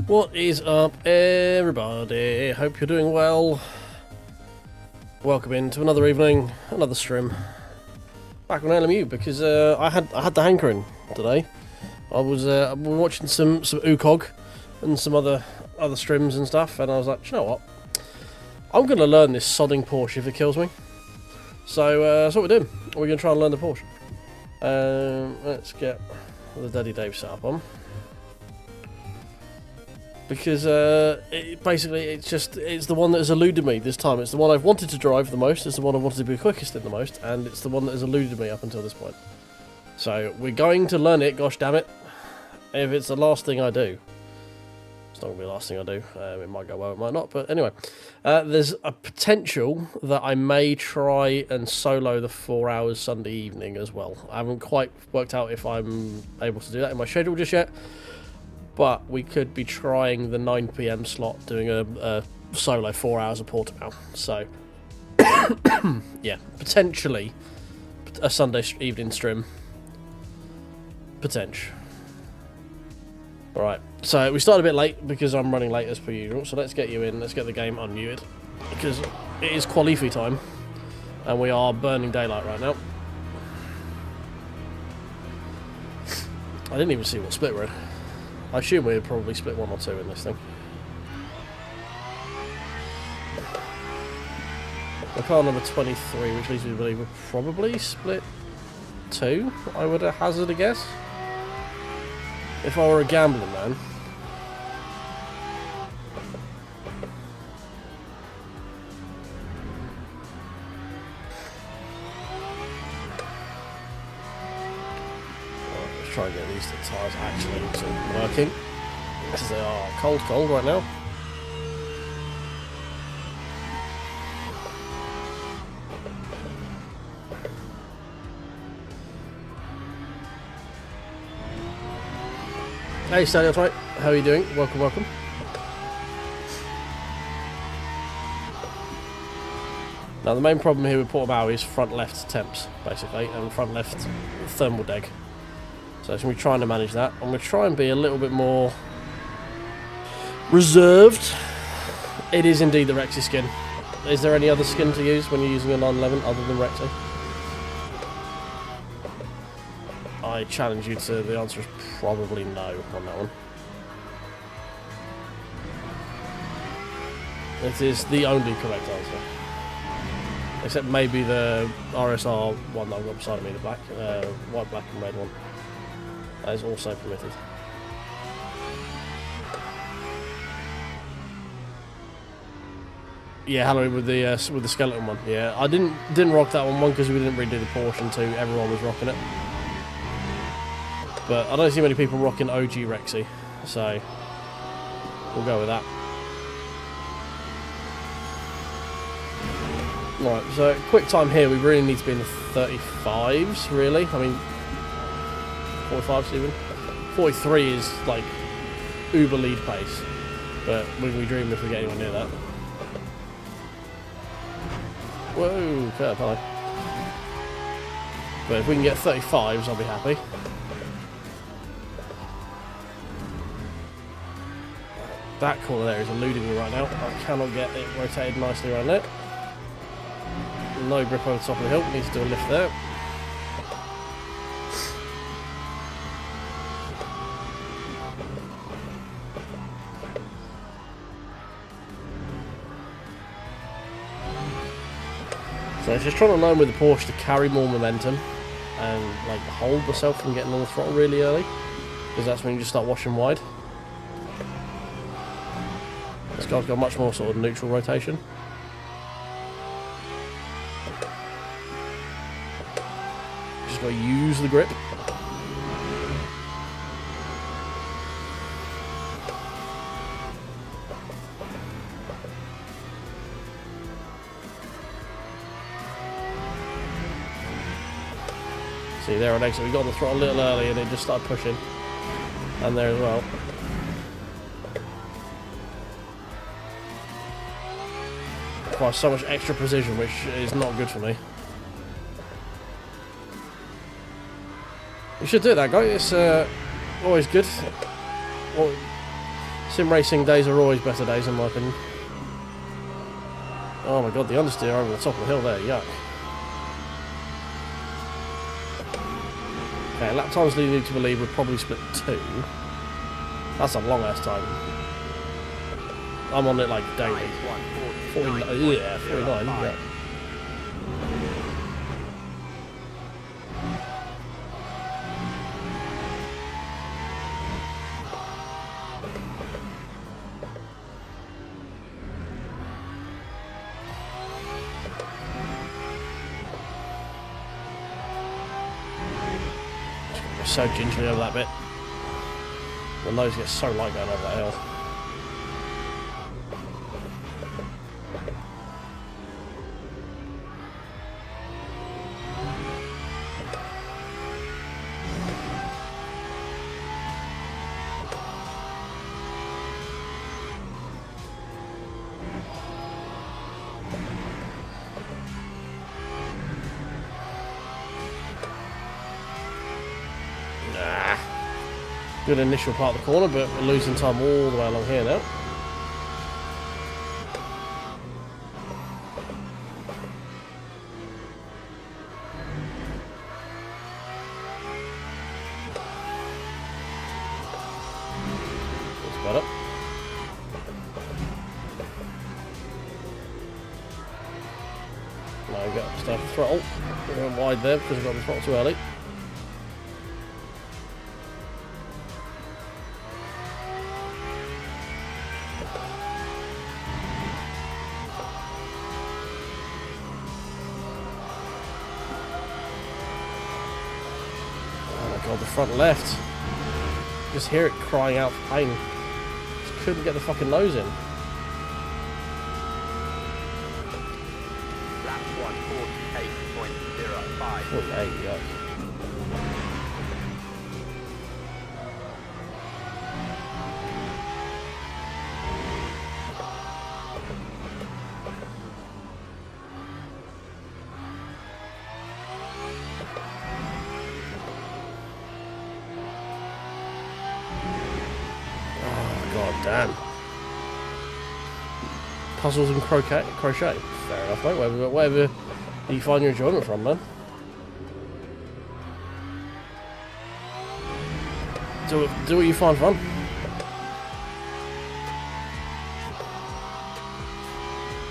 What is up, everybody? Hope you're doing well. Welcome into another evening, another stream. Back on LMU because I had the hankering today. I was watching some UCOG and some other streams and stuff, and I was like, do you know what? I'm gonna learn this sodding Porsche if it kills me. So that's what we're doing. We're gonna try and learn the Porsche. Let's get the Daddy Dave set up on. Because it's the one that has eluded me this time. It's the one I've wanted to drive the most, it's the one I wanted to be quickest in the most, and it's the one that has eluded me up until this point. So we're going to learn it, gosh damn it. If it's the last thing I do. It's not going to be the last thing I do. It might go well, it might not, but anyway. There's a potential that I may try and solo the 4 hours Sunday evening as well. I haven't quite worked out if I'm able to do that in my schedule just yet. But we could be trying the 9 PM slot, doing a solo 4 hours of Portimao. So, yeah, potentially a Sunday evening stream. Potential. Alright, so we started a bit late because I'm running late as per usual. So let's get you in, let's get the game unmuted. Because it is qualify time. And we are burning daylight right now. I didn't even see what split we're in. I assume we'd probably split 1 or 2 in this thing. The car number 23, which leads me to believe we'll probably split 2, I would hazard a guess. If I were a gambling man. Try and get these tyres actually working because they are cold right now. Hey Stanley, that's right. How are you doing? Welcome. Now the main problem here with Portimao is front left temps basically, and front left thermal deg. So it's going to be trying to manage that. I'm going to try and be a little bit more reserved. It is indeed the Rexy skin. Is there any other skin to use when you're using a 911 other than Rexy? I challenge you to, the answer is probably no on that one. It is the only correct answer. Except maybe the RSR one that I've got beside me, the black, white, black and red one. That is also permitted. Yeah, Halloween with the skeleton one. Yeah, I didn't rock that one because we didn't really do the Porsche, and 2, everyone was rocking it. But I don't see many people rocking OG Rexy, so we'll go with that. Right, so quick time here. We really need to be in the 35s, really. I mean. 45s even. 43 is like uber lead pace, but we dream if we get anyone near that. Whoa, curve, hello. But if we can get 35s, I'll be happy. That corner there is eluding me right now. I cannot get it rotated nicely around there. No grip over the top of the hill. Needs to do a lift there. So it's just trying to learn with the Porsche to carry more momentum and like hold myself from getting on the throttle really early, because that's when you just start washing wide. This car's got much more sort of neutral rotation. Just got to use the grip. See there on exit, we got on the throttle a little early and it just started pushing. And there as well. Requires so much extra precision, which is not good for me. You should do that, guy. It's always good. Well, Sim racing days are always better days in my opinion. Oh my god, the understeer over the top of the hill there, yuck. Okay, lap times leading to the lead would probably split 2. That's a long ass time. I'm on it like daily. 49, yeah, 49, yeah. So gingerly over that bit. The nose gets so light going over that hill. Good initial part of the corner, but we're losing time all the way along here now. That's better. Now we've got to start the throttle. We went wide there because we got the throttle too early. God, the front left. Just hear it crying out for pain. Just couldn't get the fucking nose in. Lap 1:48.05. 48, yuck. Damn. Puzzles and crochet. Fair enough, mate. Wherever you find your enjoyment from, man. Do what you find fun.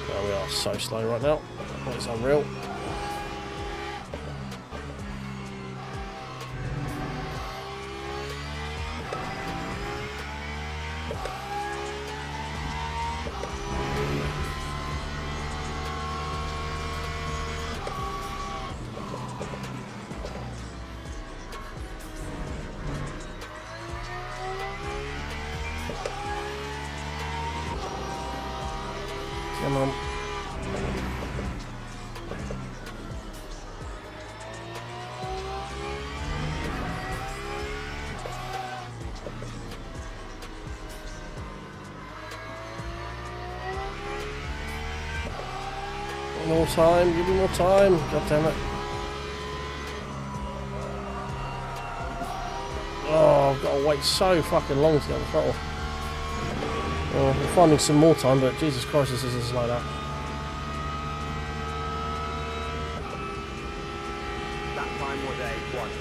Oh, we are so slow right now. It's unreal. Come on. More time, give me more time. God damn it. Oh, I've got to wait so fucking long to get the throttle. We're finding some more time, but Jesus Christ, this isn't slow that. That time was a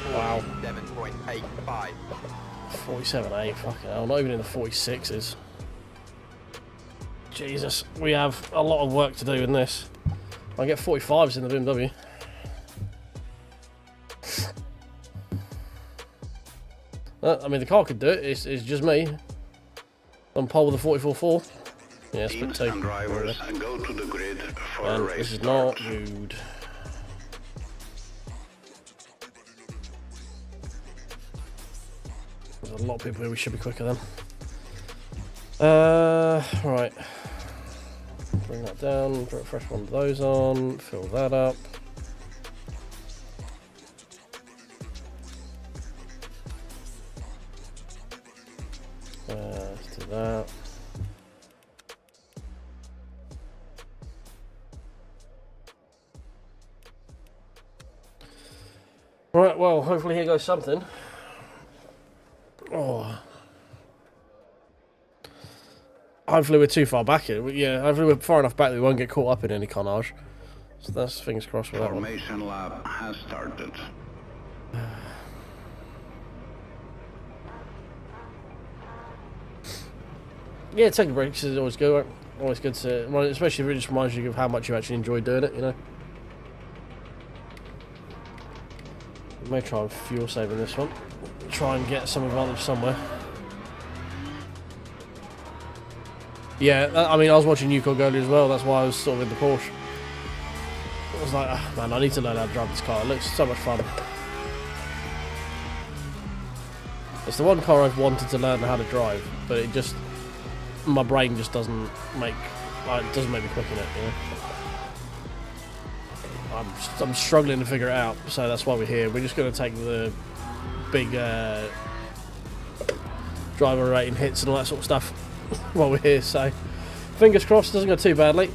1:47.85. 47.8, fucking hell, not even in the 46s. Jesus, we have a lot of work to do in this. I get 45s in the BMW. I mean, the car could do it, it's just me. On pole with a 44.4. Yeah, split 2. And drivers go to the grid for And a race this is start. not good. There's a lot of people here, we should be quicker then. Right. Bring that down, put a fresh one of those on, fill that up. Let's do that. Right, well, hopefully here goes something. Oh. hopefully we're too far back here. Yeah, hopefully we're far enough back that we won't get caught up in any carnage. So that's fingers crossed for that one. Formation lab has started. Yeah, taking breaks is always good. Always good to, well, especially if it just reminds you of how much you actually enjoy doing it, you know. We may try and fuel save in this one. Try and get some advantage somewhere. Yeah, I mean, I was watching Yuko earlier as well. That's why I was sort of in the Porsche. I was like, oh, man, I need to learn how to drive this car. It looks so much fun. It's the one car I've wanted to learn how to drive, but it just, my brain just doesn't make, it doesn't make me quick in it, you know. I'm struggling to figure it out, so that's why we're here. We're just going to take the big driver rating hits and all that sort of stuff while we're here, so fingers crossed it doesn't go too badly.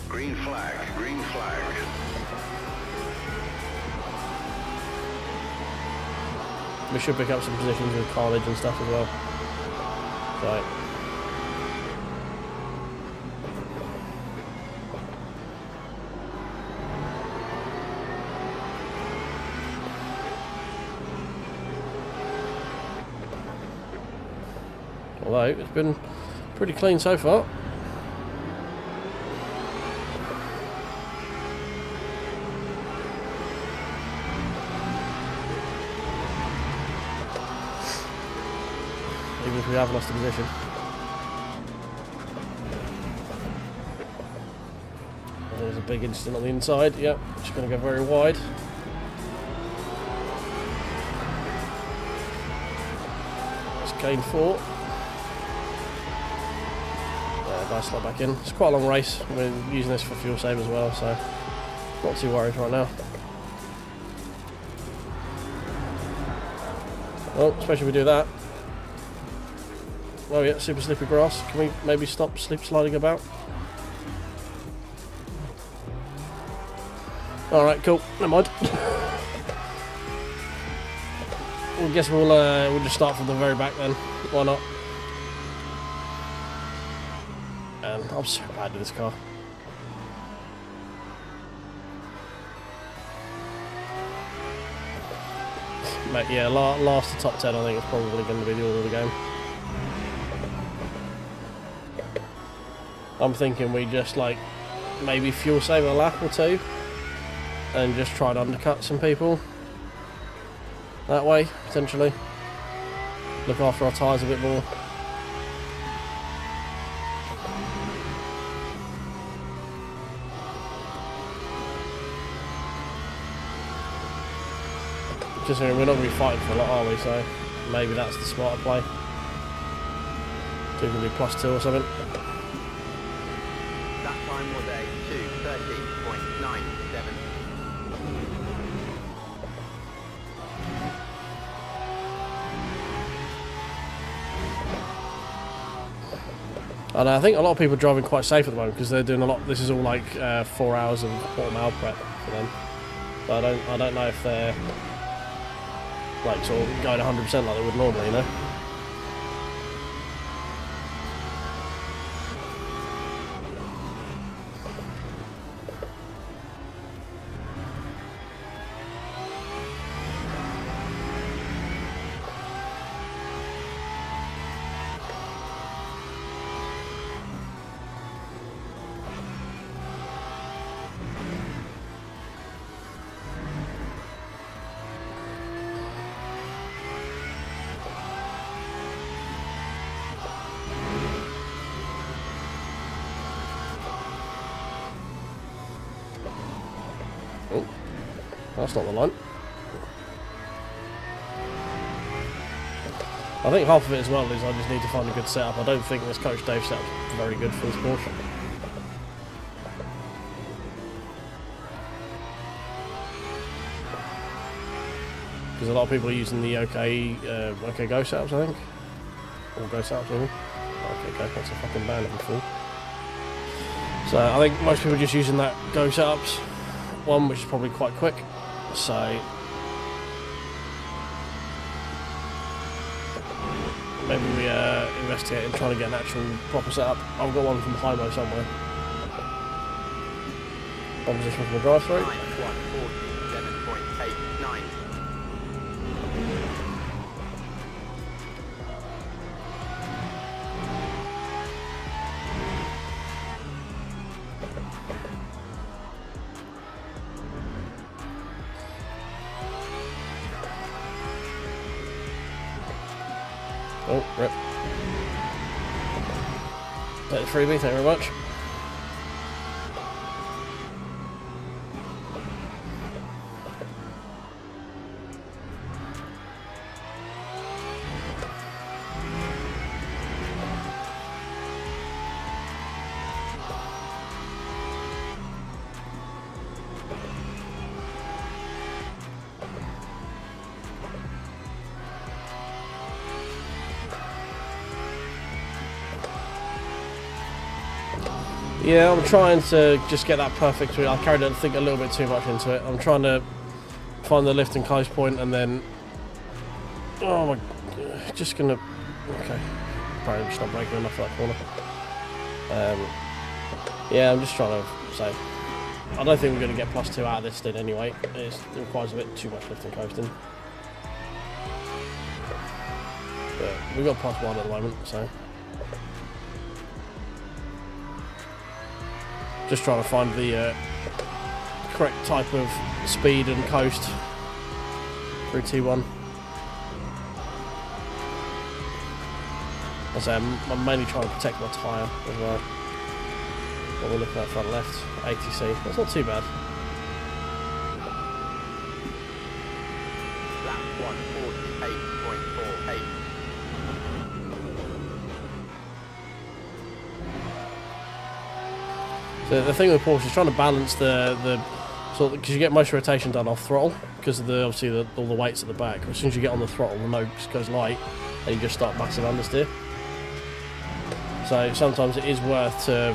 Green flag, green flag. We should pick up some positions with carnage and stuff as well. So although it's been pretty clean so far. Even if we have lost the position. There's a big incident on the inside, yep, just going to go very wide. It's gain 4. Nice slot back in. It's quite a long race. We're using this for fuel save as well, so not too worried right now. Well, especially if we do that. Oh yeah, super slippery grass. Can we maybe stop sliding about? Alright, cool. Never mind. I guess we'll just start from the very back then. Why not? And I'm so bad with this car. Mate, yeah, last to top 10 I think is probably going to be the order of the game. I'm thinking we just like maybe fuel save a lap or two and just try and undercut some people that way, potentially. Look after our tyres a bit more. Considering we're not going to be fighting for a lot, are we? So maybe that's the smarter play. So we can do +2 or something. That time was a 2:30.97. And I think a lot of people are driving quite safe at the moment because they're doing a lot. This is all like 4 hours of quarter-mile prep for them. So I don't know if they're like sort of going 100% like they would normally, you know. Oh, that's not the line. I think half of it as well is I just need to find a good setup. I don't think this Coach Dave setup is very good for this Porsche. Because a lot of people are using the OK Go setups, I think. Or Go setups, even. OK Go, that's a fucking band of a fool. So I think most people are just using that Go setups one, which is probably quite quick. So maybe we investigate and try to get an actual proper setup. I've got one from Hymo somewhere. One position from the drive-through. 9147.89. Oh, rip. Take the freebie, thank you very much. Yeah, I'm trying to just get that perfect. I carried it, I think, a little bit too much into it. I'm trying to find the lift and coast point and then... Oh my... Just gonna... Okay. Probably just not breaking enough for that corner. Yeah, I'm just trying to say... I don't think we're going to get +2 out of this stint anyway. It requires a bit too much lift and coasting. But we've got +1 at the moment, so... Just trying to find the correct type of speed and coast through T1. As I'm mainly trying to protect my tyre as well. What we're looking at front left, 80C. That's not too bad. Lap 148.48. So the thing with Porsche is trying to balance the sort of, because you get most rotation done off throttle because of the obviously all the weights at the back. As soon as you get on the throttle, the nose goes light, and you just start massive understeer. So sometimes it is worth to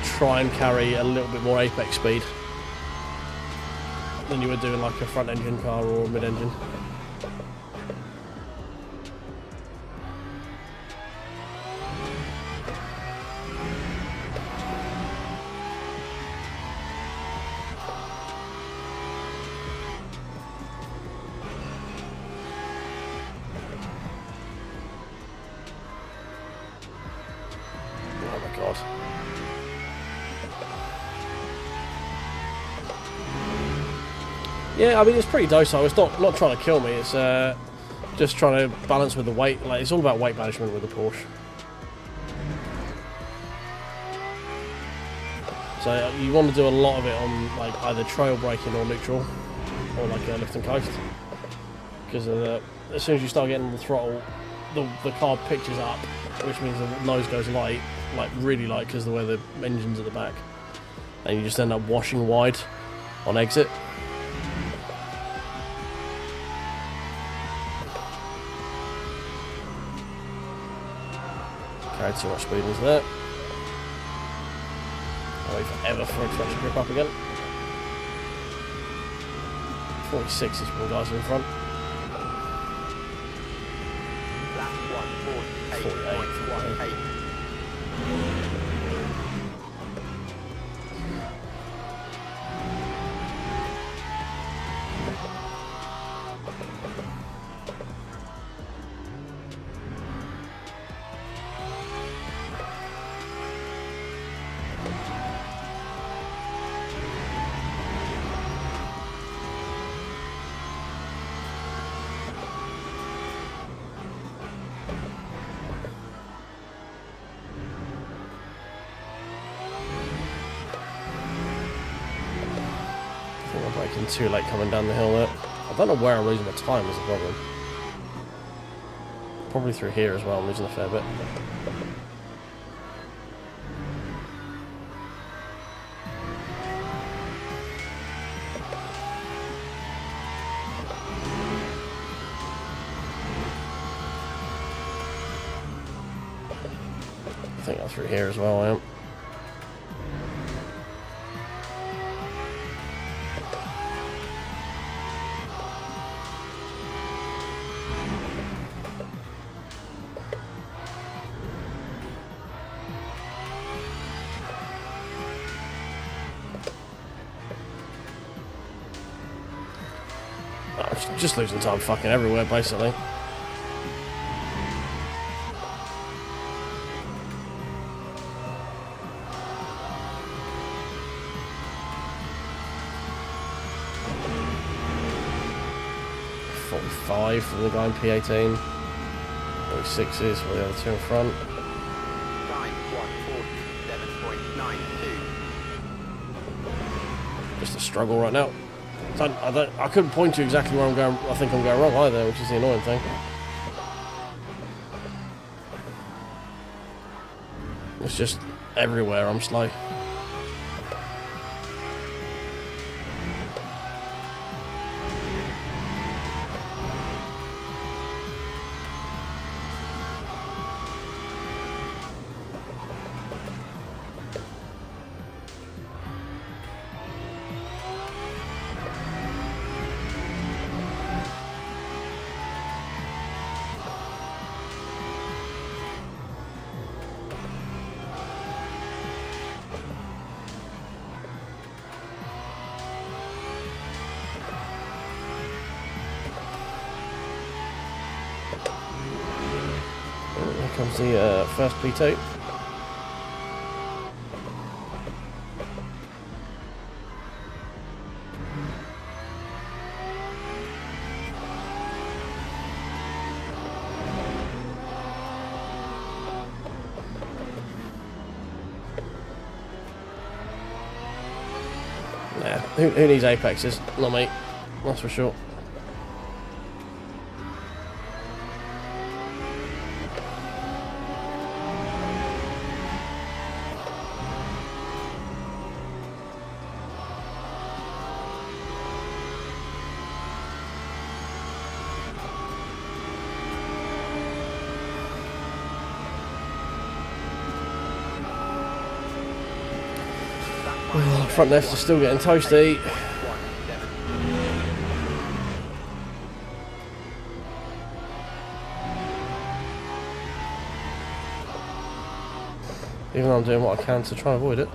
try and carry a little bit more apex speed than you would do in like a front engine car or a mid engine. Yeah, I mean it's pretty docile. It's not trying to kill me. It's just trying to balance with the weight. Like it's all about weight management with the Porsche. So you want to do a lot of it on like either trail braking or neutral, or like a lift and coast. Because as soon as you start getting on the throttle, the car pitches up, which means the nose goes light, like really light because of the way the engine's at the back, and you just end up washing wide on exit. Carried too much speed into that. I'll wait forever for it to actually grip up again. 46 is one guys in front. Lap 148.18. Braking too late coming down the hill there. I don't know where I'm losing my time is the problem. Probably through here as well, I'm losing a fair bit. I think I'm through here as well, I am. just losing time fucking everywhere, basically. For the guy in P18, 46s for the other two in front. Time 1:47.92. Just a struggle right now. I couldn't point to exactly where I'm going. I think I'm going wrong either, which is the annoying thing. It's just everywhere I'm slow. Comes the first P2. Nah, who needs apexes? Not me, that's for sure. Front left is still getting toasty. Even though I'm doing what I can to try and avoid it.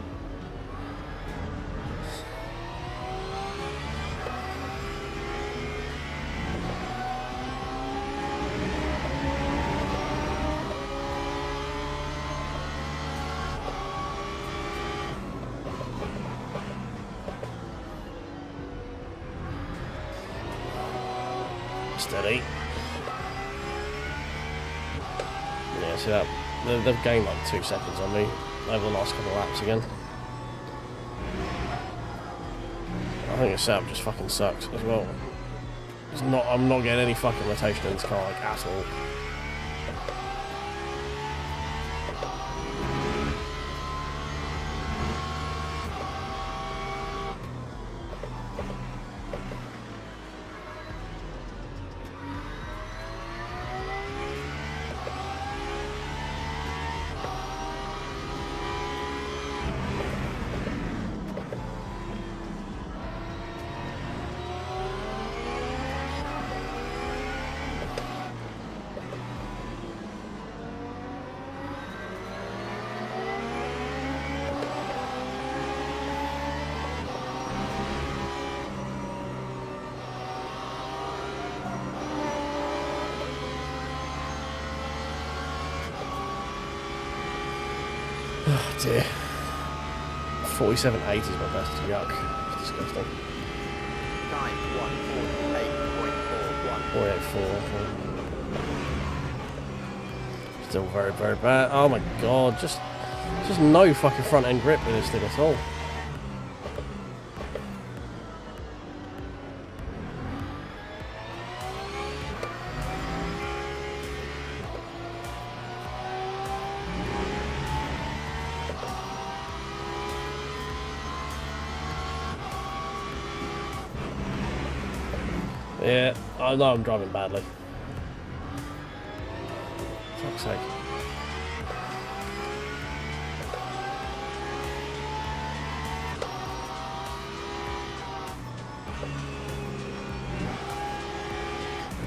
Steady. Yeah, see that? They've gained like 2 seconds on me over the last couple of laps again. I think the setup just fucking sucks as well. I'm not getting any fucking rotation in this car like at all. Oh dear. 47.8 is my best. Yuck. It's disgusting. Time 1:48.41. 484. Still very, very bad. Oh my god, just no fucking front end grip with this thing at all. Yeah, I know I'm driving badly. Fuck's sake.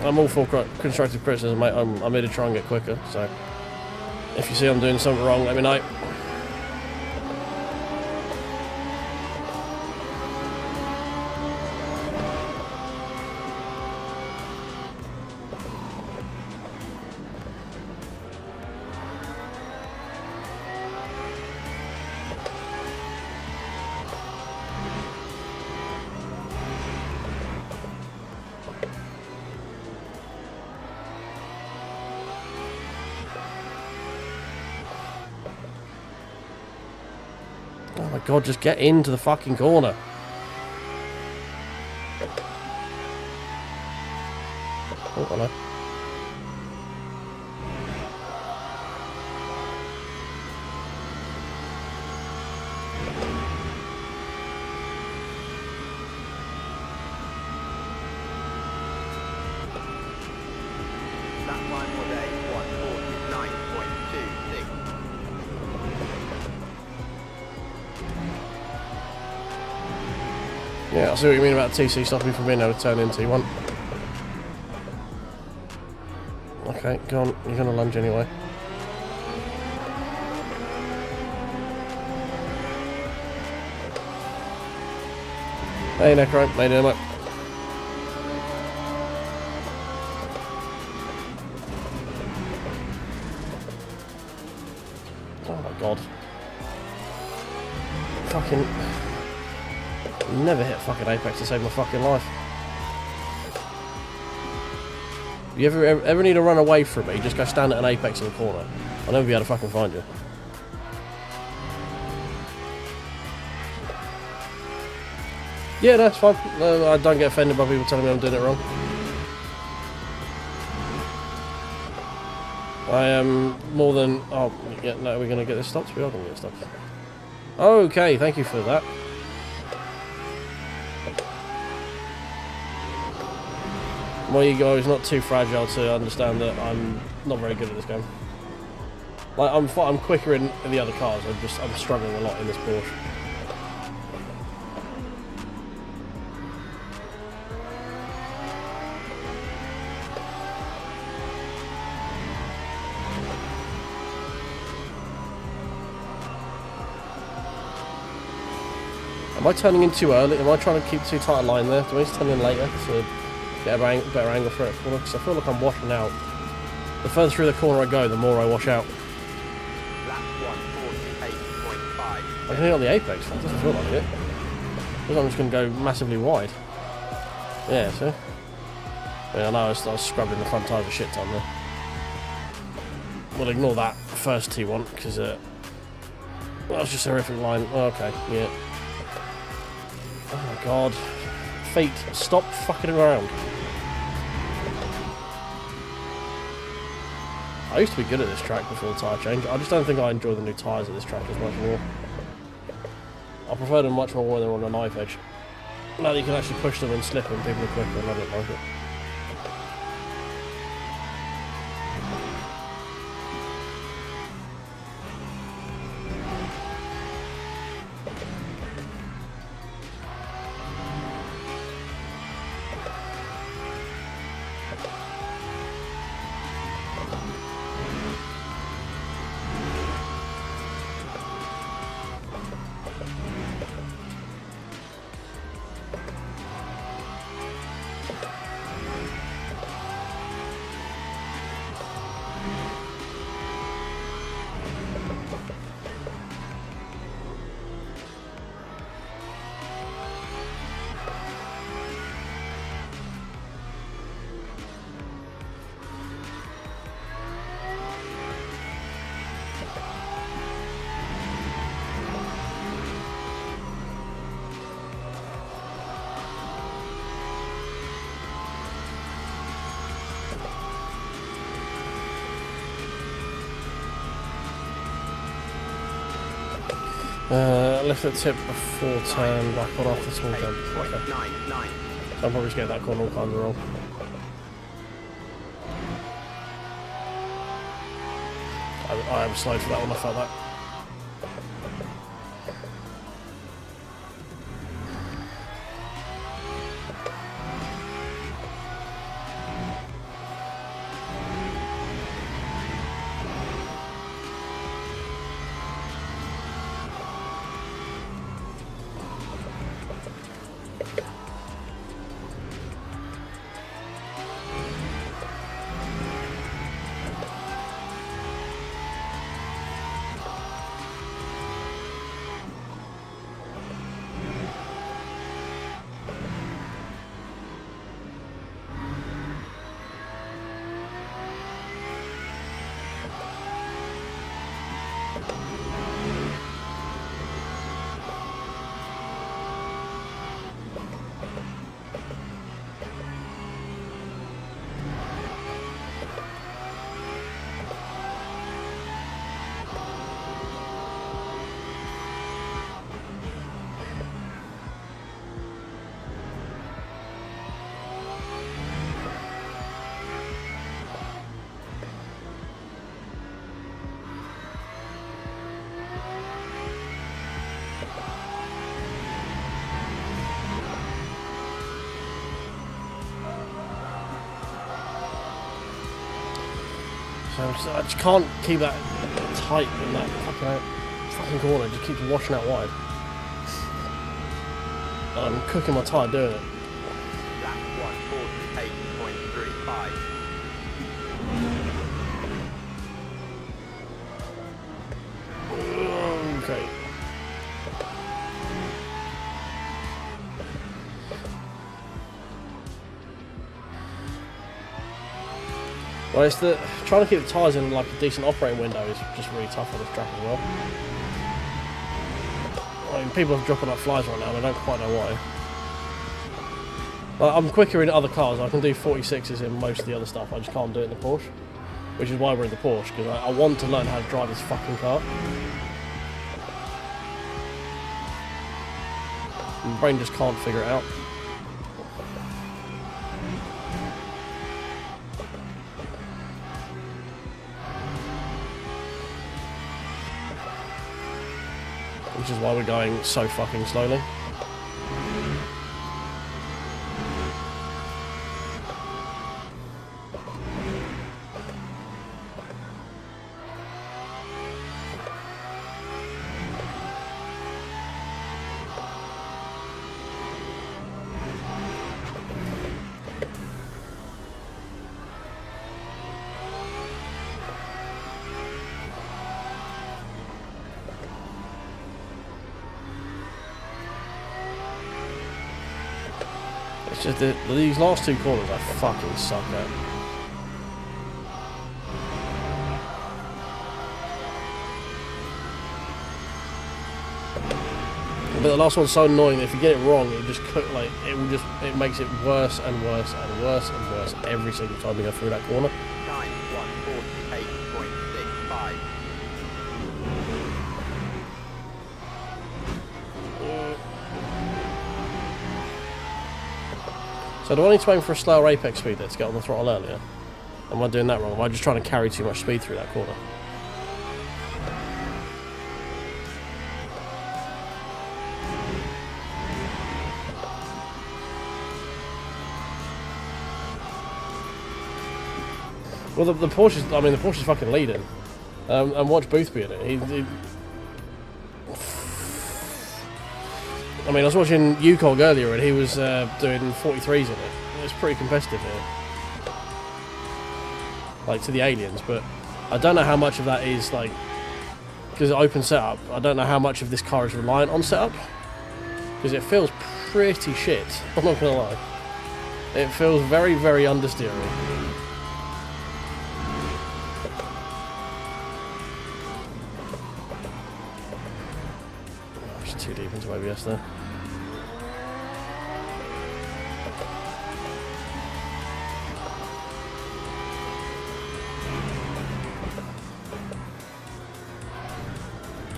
I'm all for constructive criticism, mate. I'm here to try and get quicker, so if you see I'm doing something wrong, let me know. Oh my god, just get into the fucking corner. Oh, hello. That time was a 149.26. Yeah, I see what you mean about TC stopping from being able to turn in T1. Okay, go on. You're going to lunge anyway. Hey, Necro. How you doing, mate? Oh my god. Fucking... Never hit fucking Apex to save my fucking life. You ever need to run away from me, just go stand at an Apex in the corner. I'll never be able to fucking find you. Yeah, that's fine. No, I don't get offended by people telling me I'm doing it wrong. I am more than... Oh, yeah, no, we're going to get this stopped? We are going to get it stopped. Okay, thank you for that. My ego is not too fragile to understand that I'm not very good at this game. Like, I'm quicker in the other cars. I'm struggling a lot in this Porsche. Am I turning in too early? Am I trying to keep too tight a line there? Do I need to turn in later to get a better angle for it? Because I feel like I'm washing out. The further through the corner I go, the more I wash out. Lap 148.5. I can hit on the Apex. It doesn't feel like it. Because I'm just going to go massively wide. Yeah, see? Yeah, I know I was scrubbing the front tyres a shit ton there. We'll ignore that first T1 because that was just a horrific line. Oh, okay, yeah. Oh my god. Feet, stop fucking around. I used to be good at this track before the tyre change. I just don't think I enjoy the new tyres at this track as much more. I prefer them much more when they're on a knife edge. Now that you can actually push them and slip them, people are quicker and I don't like it. Left the tip before turn, back on after small jump. Okay. So I'm probably just getting that corner all kinds of wrong. I am slow for that one, I felt that. So I just can't keep that tight in that fucking corner. It just keeps washing out wide. And I'm cooking my tyre doing it. Lap 148.35. Okay. Well, it's trying to keep the tyres in like a decent operating window is just really tough on this track as well. I mean, people are dropping like flies right now, and I don't quite know why. Like, I'm quicker in other cars. I can do 46s in most of the other stuff. I just can't do it in the Porsche, which is why we're in the Porsche, because I want to learn how to drive this fucking car. My brain just can't figure it out. Which is why we're going so fucking slowly. It's just that these last two corners I fucking suck at. But the last one's so annoying that if you get it wrong, it just it makes it worse and worse and worse and worse every single time we go through that corner. Time 148.65. So do I need to aim for a slower apex speed there to get on the throttle earlier? Am I doing that wrong? Am I just trying to carry too much speed through that corner? Well, the Porsche's fucking leading. And watch Boothby in it. I mean, I was watching UCOG earlier and he was doing 43s in it. It was pretty competitive here. Like, to the aliens, but I don't know how much of that is, like, because it's open setup, I don't know how much of this car is reliant on setup. Because it feels pretty shit, I'm not going to lie. It feels very, very understeering. Just too deep into ABS there.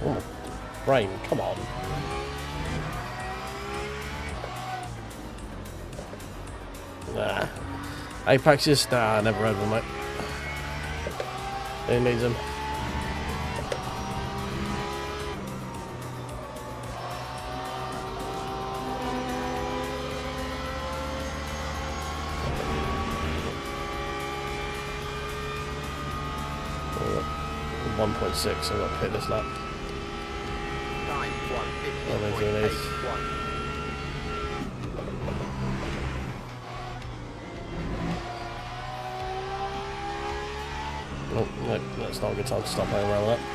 Oh, brain, come on. Nah. Apexes? Nah, I never heard of them, mate. Who needs them? Oh, 1.6, I've got to hit this lap. Time Oh, 150.81. Oh, no, that's not a good time to stop playing around with that.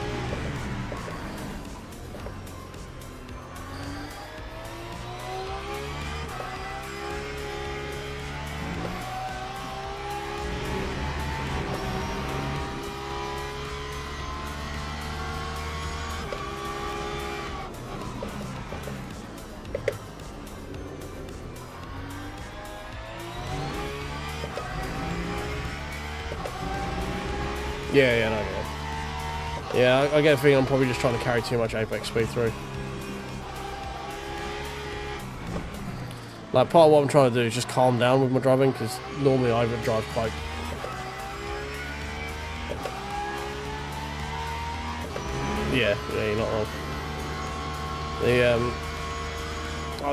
Yeah, no, yeah, I get a feeling I'm probably just trying to carry too much apex speed through. Like, part of what I'm trying to do is just calm down with my driving, because normally I would drive quite... Yeah, you're not wrong.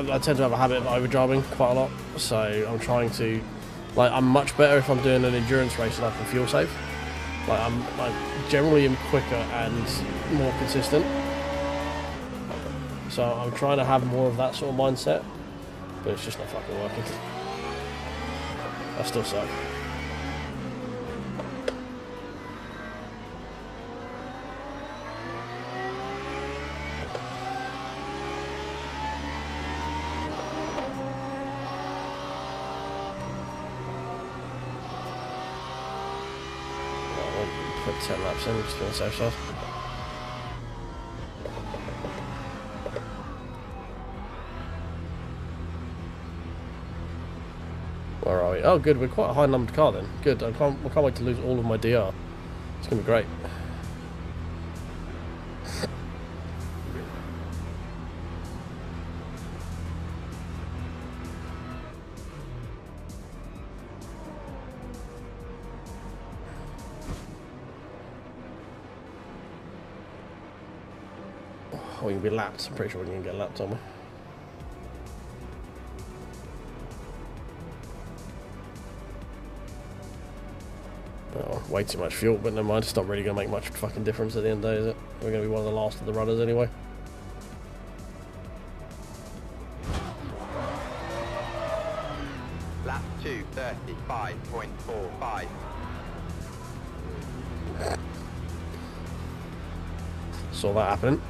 I tend to have a habit of overdriving quite a lot, so I'm trying to... Like, I'm much better if I'm doing an endurance race and I can fuel save. Like I generally am quicker and more consistent. So I'm trying to have more of that sort of mindset, but it's just not fucking working. I still suck. Put 10 laps in, just on the safe side. Where are we? Oh, good. We're quite a high numbered car then. Good. I can't wait to lose all of my DR. It's gonna be great. Oh, we can be lapped. I'm pretty sure we can get lapped, aren't we? Oh, way too much fuel, but never mind. It's not really going to make much fucking difference at the end of the day, is it? We're going to be one of the last of the runners anyway. Lap 2, 35.45. Saw that happening.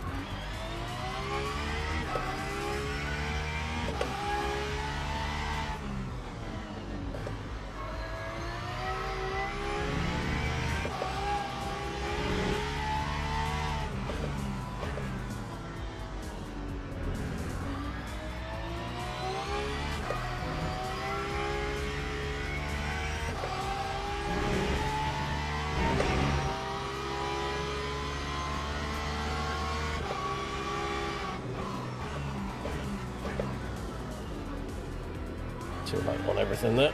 Too late on everything there.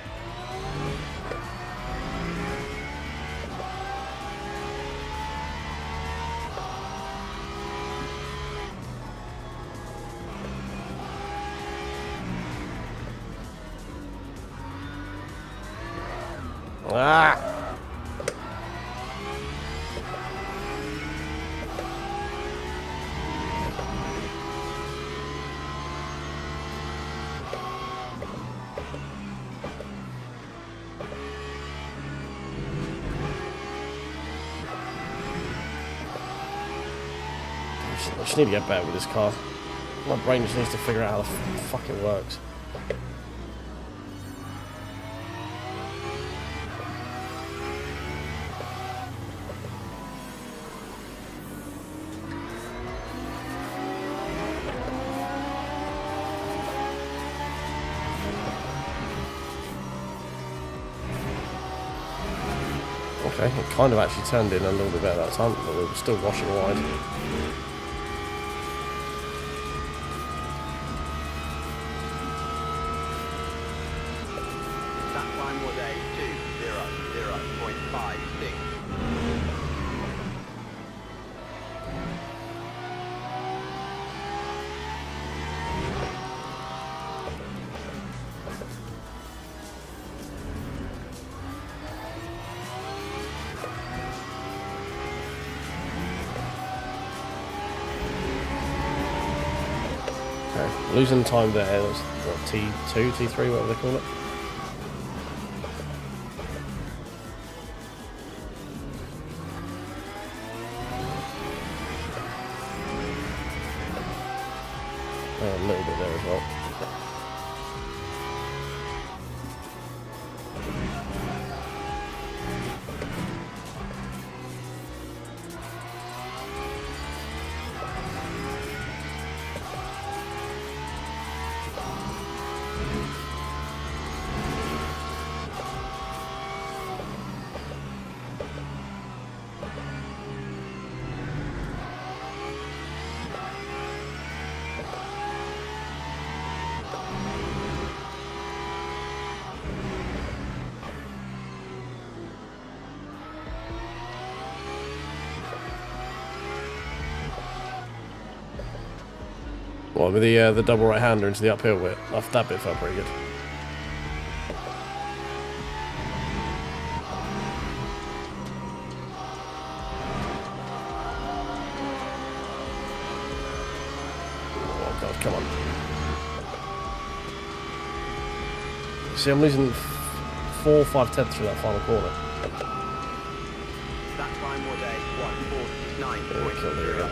Ah! I just need to get better with this car. My brain just needs to figure out how the fuck it works. Okay, it kind of actually turned in a little bit better that time, but we were still washing wide. That time was a 2:00.56. Okay, losing time there. That was what, T2, T3, whatever they call it. A little bit there as well. Well, with the double right-hander into the uphill bit, that bit felt pretty good. Come on. See, I'm losing 4 or 5 tenths through that final corner. That time was a 149.03.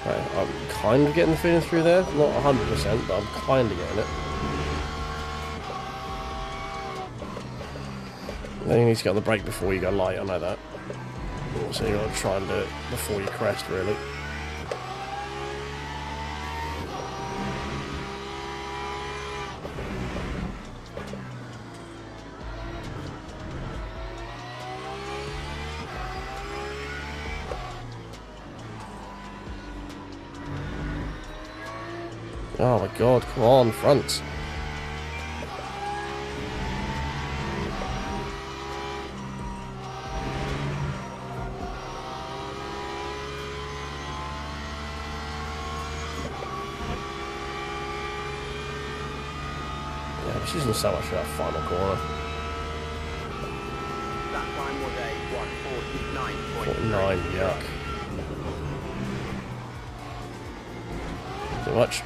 Right, I'm kind of getting the feeling through there. Not 100%, but I'm kind of getting it. Then you need to get on the brake before you go light, I know that. So you got to try and do it before you crest, really. Oh my god, come on, front. Yeah, I'm using so much for that final corner. That time was a 49, 149.9. yuck. Too much.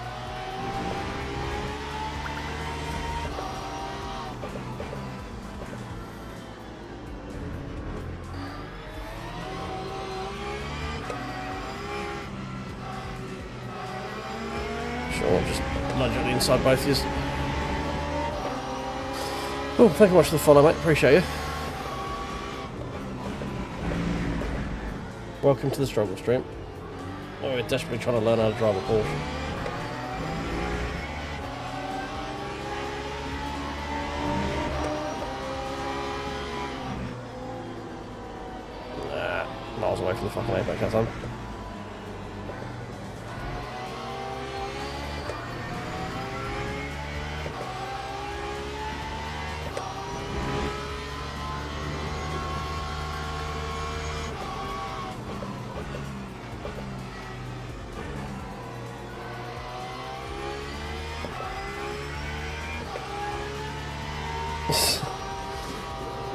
Sure, just nudge on the inside both of you. Oh, thank you much for the follow, mate. Appreciate you. Welcome to the struggle stream. Oh, we're desperately trying to learn how to drive a Porsche. Miles away from the fucking apex that time.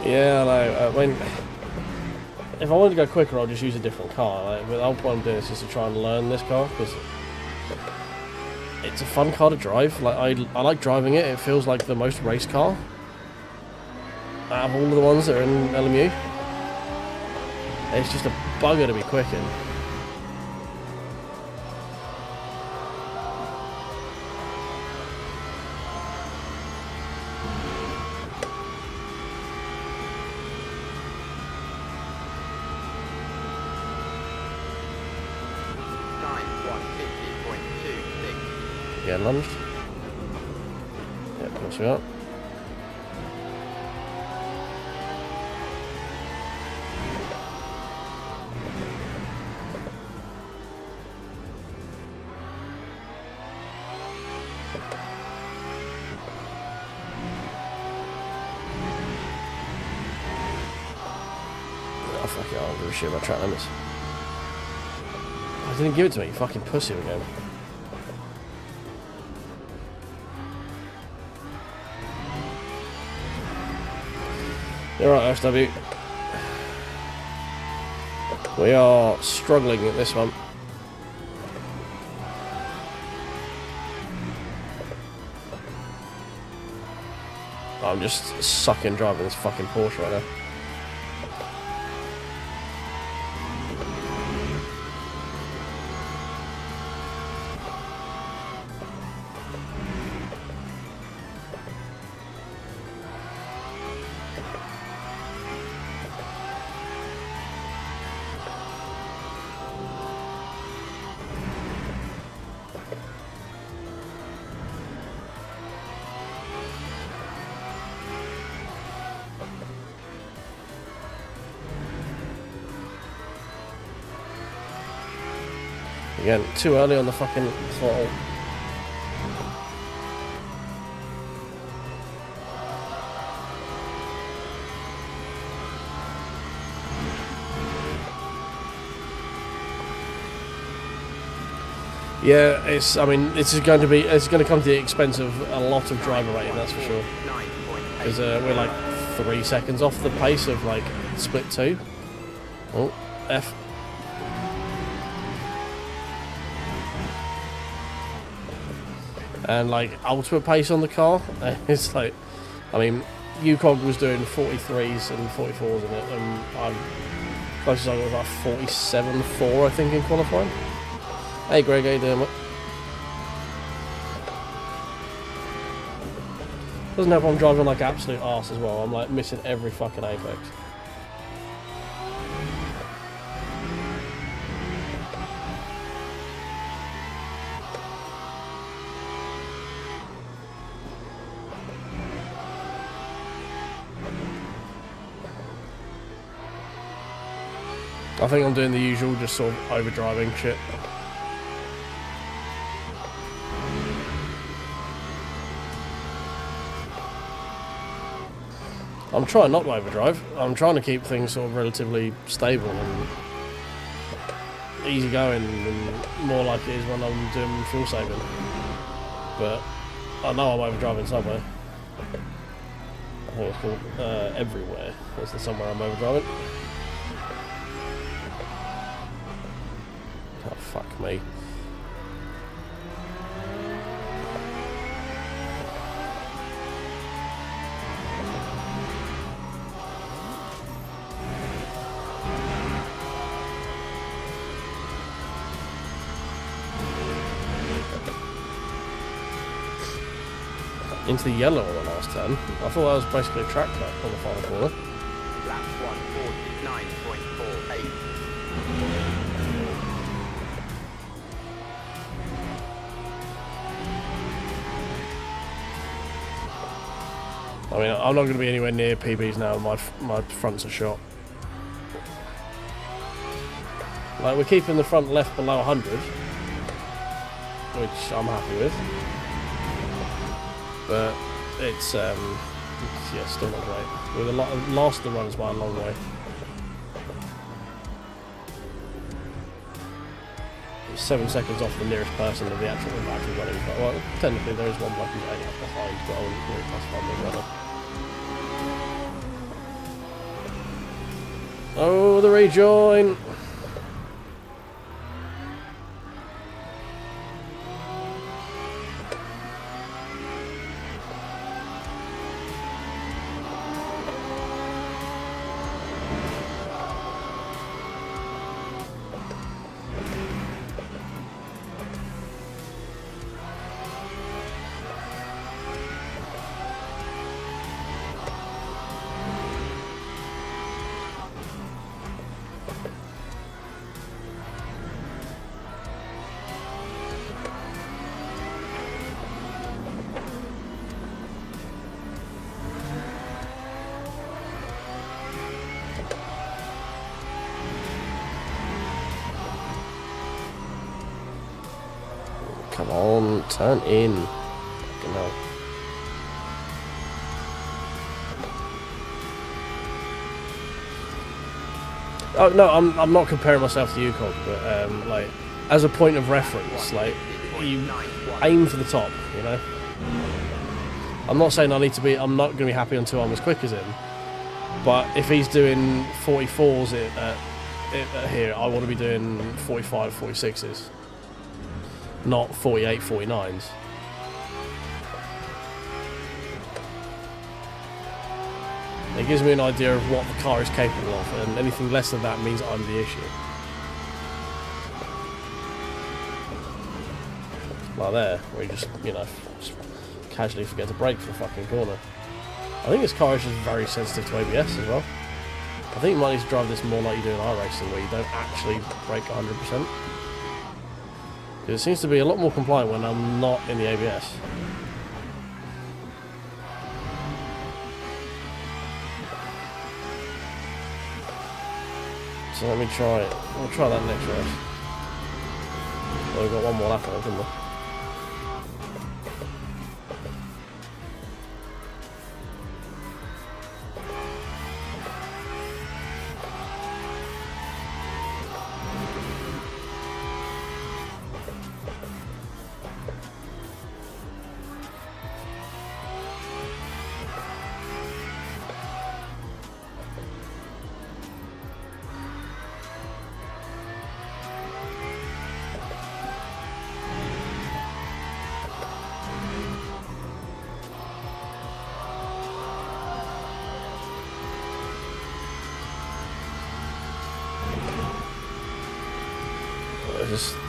Yeah, I know. I mean, if I wanted to go quicker, I'll just use a different car. Like, but the whole point I'm doing this is to try and learn this car because it's a fun car to drive. Like I like driving it. It feels like the most race car out of all of the ones that are in LMU. It's just a bugger to be quick in. Yeah, lunged. Yeah, of course we are. Oh, fuck it, I don't give a shit about track limits. I didn't give it to me, you fucking pussy again. You're right, SW. We are struggling at this one. I'm just sucking driving this fucking Porsche right now. Again, too early on the fucking throttle. Yeah, it's. I mean, this is going to be. It's going to come to the expense of a lot of driver rating, that's for sure. Because we're like 3 seconds off the pace of like split 2. Oh, F. And like ultimate pace on the car, it's like, I mean, UCOG was doing 43s and 44s in it, and I'm closest I got was like 47.4, I think, in qualifying. Hey Greg, how you doing, mate? Doesn't help I'm driving like absolute arse as well. I'm like missing every fucking apex. I think I'm doing the usual, just sort of overdriving shit. I'm trying not to overdrive. I'm trying to keep things sort of relatively stable and easy going, and more like it is when I'm doing fuel saving. But I know I'm overdriving somewhere. I think it's called everywhere. Is there somewhere I'm overdriving? Oh, fuck me. Into the yellow on the last turn. I thought that was basically a track cut on the final corner. Lap 149.48. I mean, I'm not going to be anywhere near PBs now. My fronts are shot. Like, we're keeping the front left below 100, which I'm happy with. But it's yeah, still not great. We're the last of the runs by a long way. It's 7 seconds off the nearest person of the actual actually running. But, well, technically there is one bloke who's 8 up behind, but I wouldn't really classify him as runner. Oh, the rejoin! Come on, turn in. Fucking hell. Oh no, I'm not comparing myself to UCOG, but like as a point of reference, like you aim for the top, you know. I'm not saying I'm not going to be happy until I'm as quick as him, but if he's doing 44s here, I want to be doing 45, 46s. Not 48, 49s. It gives me an idea of what the car is capable of, and anything less than that means I'm the issue. Like there, where you just, you know, just casually forget to brake for the fucking corner. I think this car is just very sensitive to ABS as well. I think you might need to drive this more like you do in iRacing, where you don't actually brake 100%. It seems to be a lot more compliant when I'm not in the ABS. So let me try it. We'll try that next race. Well, we've got one more lap, haven't we?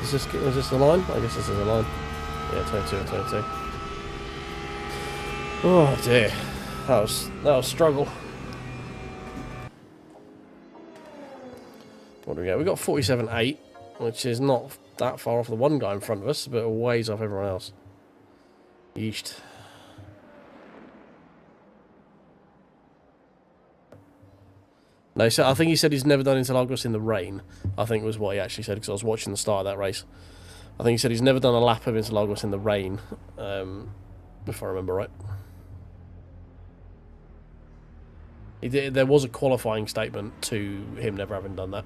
Is this the line? I guess this is the line. Yeah, 22 and 22. Oh dear, that was a struggle. What do we get? We got 47.8, which is not that far off the one guy in front of us, but a ways off everyone else. Yeesh. No, so I think he said he's never done Interlagos in the rain. I think was what he actually said, because I was watching the start of that race. I think he said he's never done a lap of Interlagos in the rain, if I remember right. He did, there was a qualifying statement to him never having done that.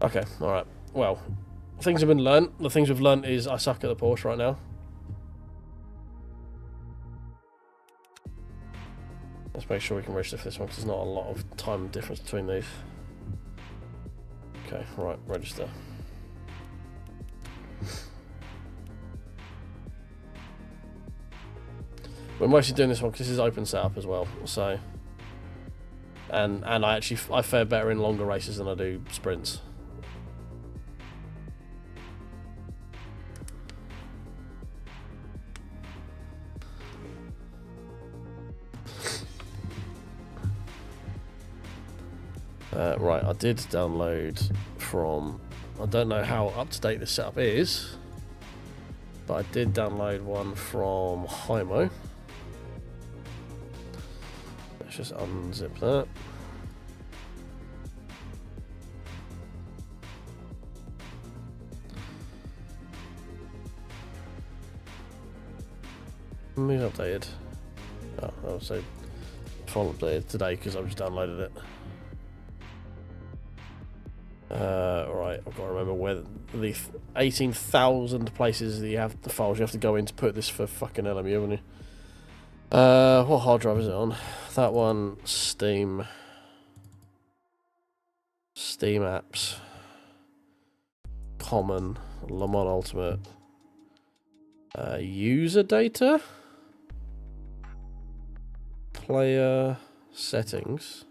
Okay, alright. Well, things have been learnt. The things we've learnt is I suck at the Porsche right now. Let's make sure we can register for this one, because there's not a lot of time difference between these. Okay, right, register. We're mostly doing this one because this is open setup as well, so... And I fare better in longer races than I do sprints. Right, I did download from... I don't know how up-to-date this setup is, but I did download one from Hymo. Let's just unzip that. Maybe updated. Oh, I'll say full updated today because I've just downloaded it. Right, I've got to remember where the 18,000 places that you have the files you have to go in to put this for fucking LMU, haven't you? What hard drive is it on? That one, Steam apps, common, Le Mans Ultimate, user data, player settings.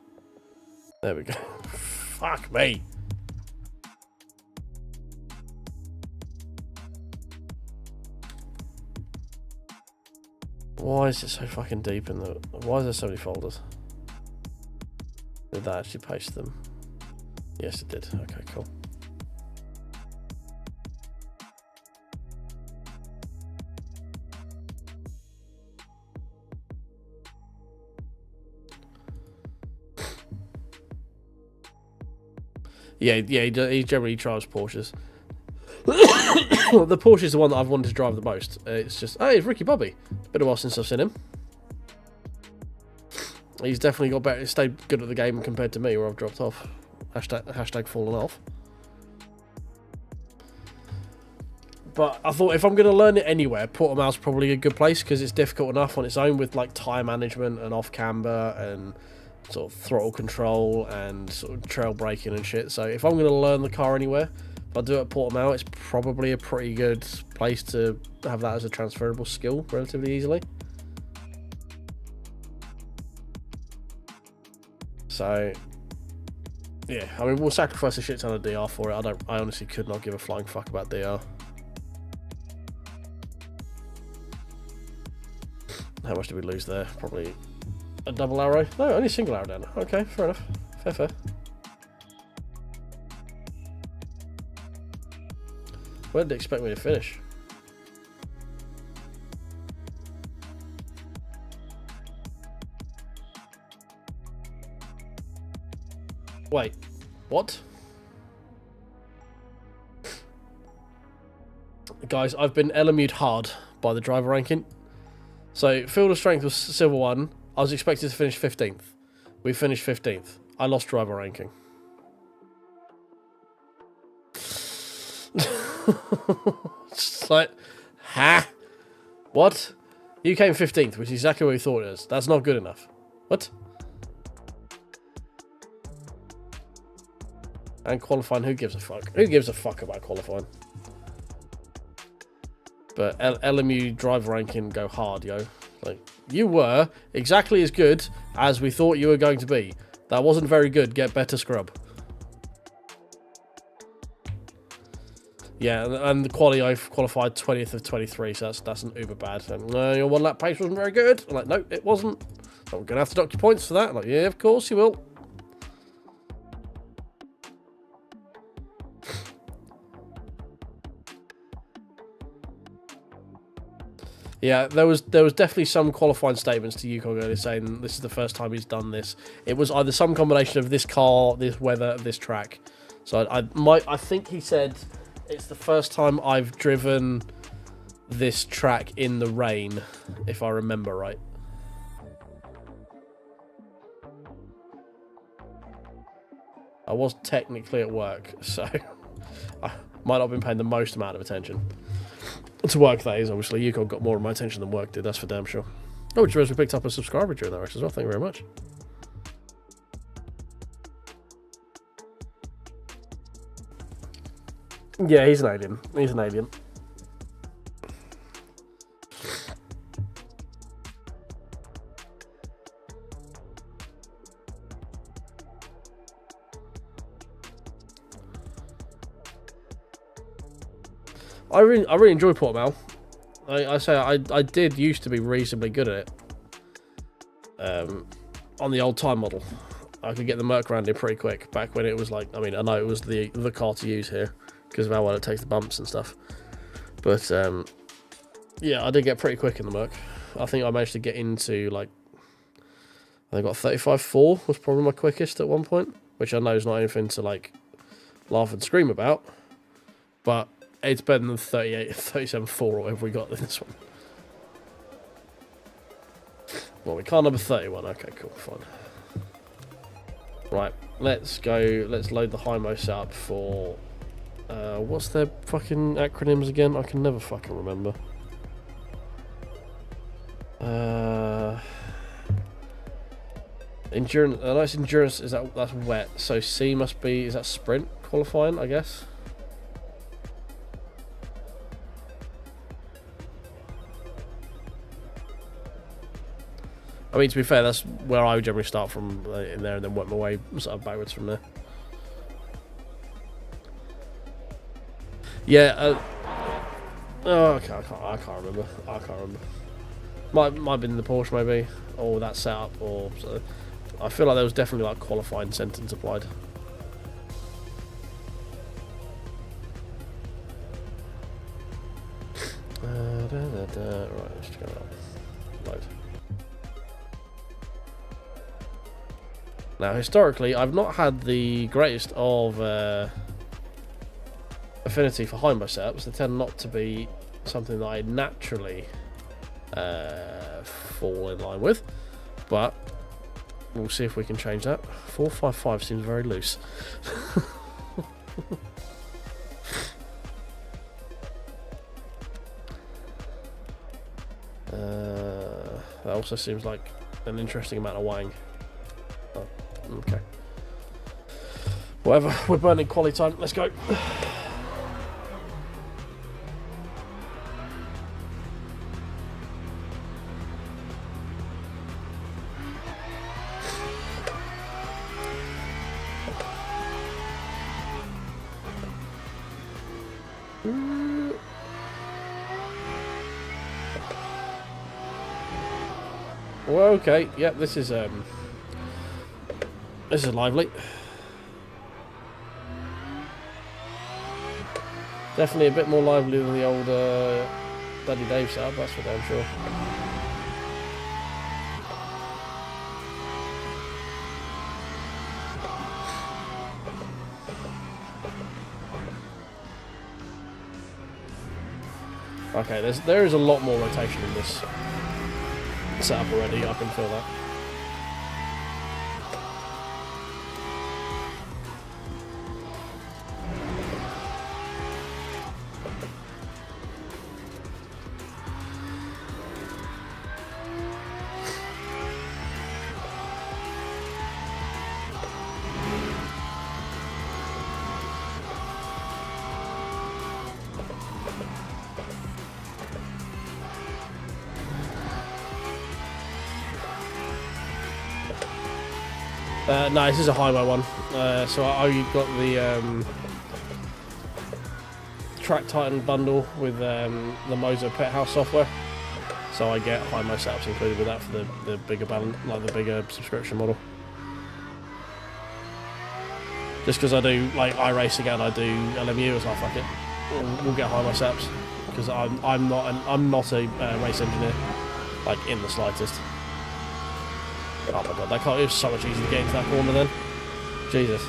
There we go. Fuck me. Why is it so fucking deep in the... Why is there so many folders? Did that actually paste them? Yes, it did. Okay, cool. Yeah, he generally drives Porsches. The Porsche is the one that I've wanted to drive the most. It's just, hey, it's Ricky Bobby. It's been a while since I've seen him. He's definitely got better, stayed good at the game compared to me, where I've dropped off. Hashtag fallen off. But I thought if I'm going to learn it anywhere, Portimao's probably a good place, because it's difficult enough on its own with like tire management and off camber and sort of throttle control and sort of trail braking and shit. So if I'm going to learn the car anywhere, if I do it at Portimao, it's probably a pretty good place to have that as a transferable skill relatively easily. So, yeah, I mean, we'll sacrifice a shit ton of DR for it. I honestly could not give a flying fuck about DR. How much did we lose there? Probably a double arrow? No, only a single arrow down. Okay, fair enough. Fair. Where did they expect me to finish? Wait, what? Guys, I've been LMU'd hard by the driver ranking. So, field of strength was silver 1. I was expected to finish 15th. We finished 15th. I lost driver ranking. It's like, ha? What? You came 15th, which is exactly what we thought it is. That's not good enough. What? And qualifying, who gives a fuck? Who gives a fuck about qualifying? But LMU driver ranking go hard, yo. Like, you were exactly as good as we thought you were going to be. That wasn't very good. Get better, scrub. Yeah, and the quality, I qualified 20th of 23, so that's an uber bad. And your 1 lap pace wasn't very good. I'm like, no, it wasn't. So I'm going to have to dock your points for that. I'm like, yeah, of course you will. Yeah, there was definitely some qualifying statements to Yukon earlier saying this is the first time he's done this. It was either some combination of this car, this weather, this track. So I think he said it's the first time I've driven this track in the rain, if I remember right. I was technically at work, so I might not have been paying the most amount of attention. To work, that is, obviously. Yukon got more of my attention than work did, that's for damn sure. Oh, which means we picked up a subscriber during that race as well, thank you very much. Yeah, he's an alien. He's an alien. I really enjoy Portimao. I did used to be reasonably good at it. On the old time model, I could get the Merc around here pretty quick. Back when it was like, I mean, I know it was the car to use here because of how well it takes the bumps and stuff. But yeah, I did get pretty quick in the Merc. I think I managed to get into like, I got 35.4 was probably my quickest at one point, which I know is not anything to like laugh and scream about, but it's better than 37.4 or whatever we got in this one. Well, we can't number 31. Okay, cool, fine. Right, let's go. Let's load the Hymo setup for... what's their fucking acronyms again? I can never fucking remember. Endurance. That's endurance. That's wet. So C must be... Is that sprint qualifying, I guess? I mean, to be fair, that's where I would generally start from in there and then work my way sort of backwards from there. Yeah. Oh, okay, I can't remember. I can't remember. Might have been the Porsche maybe, or that setup, or so. I feel like there was definitely like qualifying sentence applied. Right, let's go up. Load. Now, historically, I've not had the greatest of affinity for Hymo setups. They tend not to be something that I naturally fall in line with, but we'll see if we can change that. 455 seems very loose. That also seems like an interesting amount of wang. Oh, okay. Whatever, we're burning quality time. Let's go. Well, okay, yep, this is lively. Definitely a bit more lively than the old Daddy Dave setup, that's for damn sure. Okay, there is a lot more rotation in this setup already. I can feel that. No, this is a high-low one. So I got the Track Titan bundle with the Moza Pet House software. So I get high-low setups included with that for the bigger balance, like the bigger subscription model. Just because I do like iRacing and I do LMU, it's like fuck it, we'll get high-low setups because I'm not a race engineer, like in the slightest. Oh my god, that car is so much easier to get into that corner then. Jesus.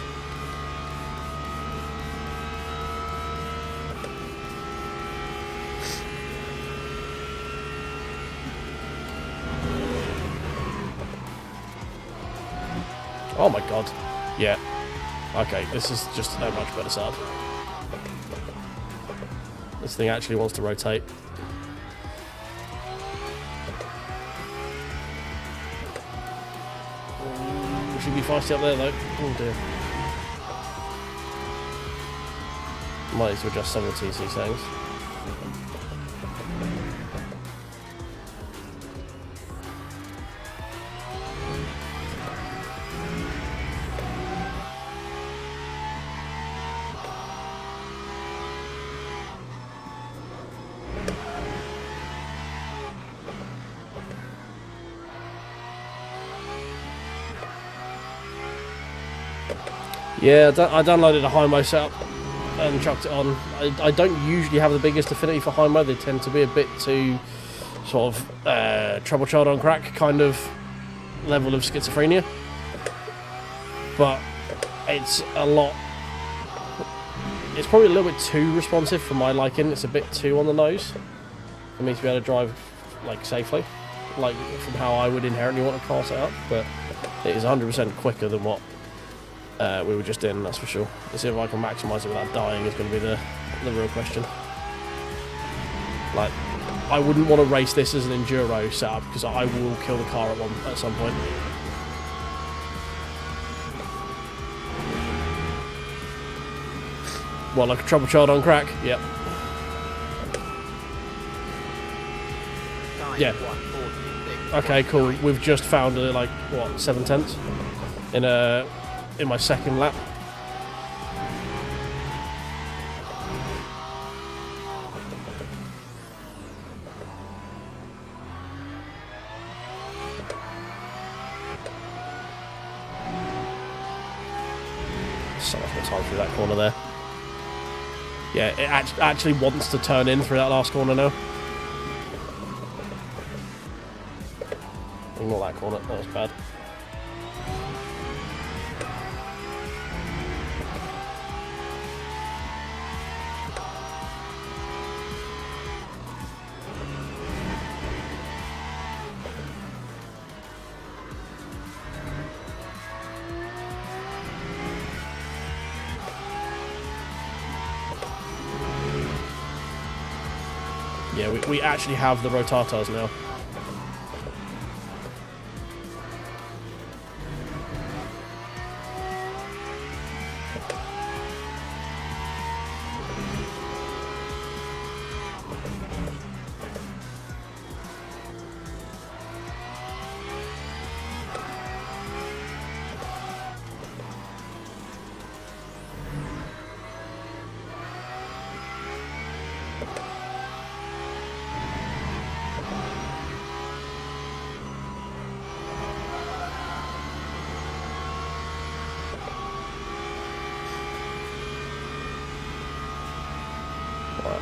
Oh my god. Yeah. Okay, this is just a much better setup. This thing actually wants to rotate. Should be feisty up there though. Oh dear. Might need to adjust some of the TC settings. Yeah, I downloaded a high-mo setup and chucked it on. I don't usually have the biggest affinity for high-mo. They tend to be a bit too sort of trouble child on crack kind of level of schizophrenia. But it's a lot... It's probably a little bit too responsive for my liking. It's a bit too on the nose for me to be able to drive like safely, like from how I would inherently want a car set up. But it is 100% quicker than what we were just in, that's for sure. Let's see if I can maximise it without dying is going to be the real question. Like, I wouldn't want to race this as an enduro setup because I will kill the car at some point. What, like a trouble child on crack? Yep. Yeah. Okay, cool. We've just found like what, 7/10 in my second lap. So much more time through that corner there. Yeah, it actually wants to turn in through that last corner now. Ignore that corner, that was bad. Yeah, we actually have the rotators now.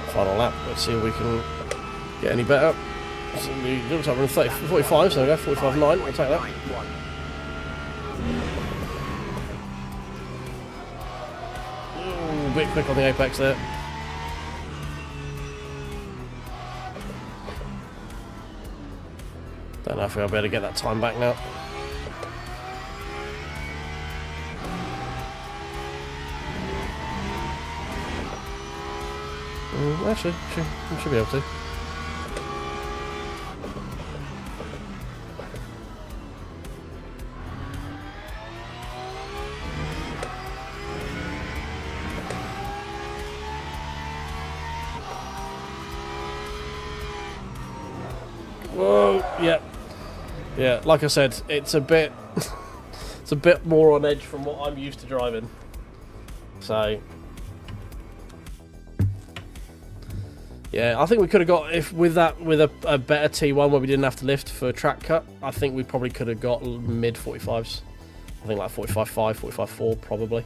Final lap. Let's see if we can get any better. So we looks like we're in 45, so we go 45.9. I'll take that. Ooh, a bit quick on the apex there. Don't know if I'll be able to get that time back now. Actually, should be able to. Whoa, yeah. Yeah, like I said, it's a bit it's a bit more on edge from what I'm used to driving. So yeah, I think we could have got, if with a better T1 where we didn't have to lift for track cut, I think we probably could have got mid 45s. I think like 45.5, 45.4 probably.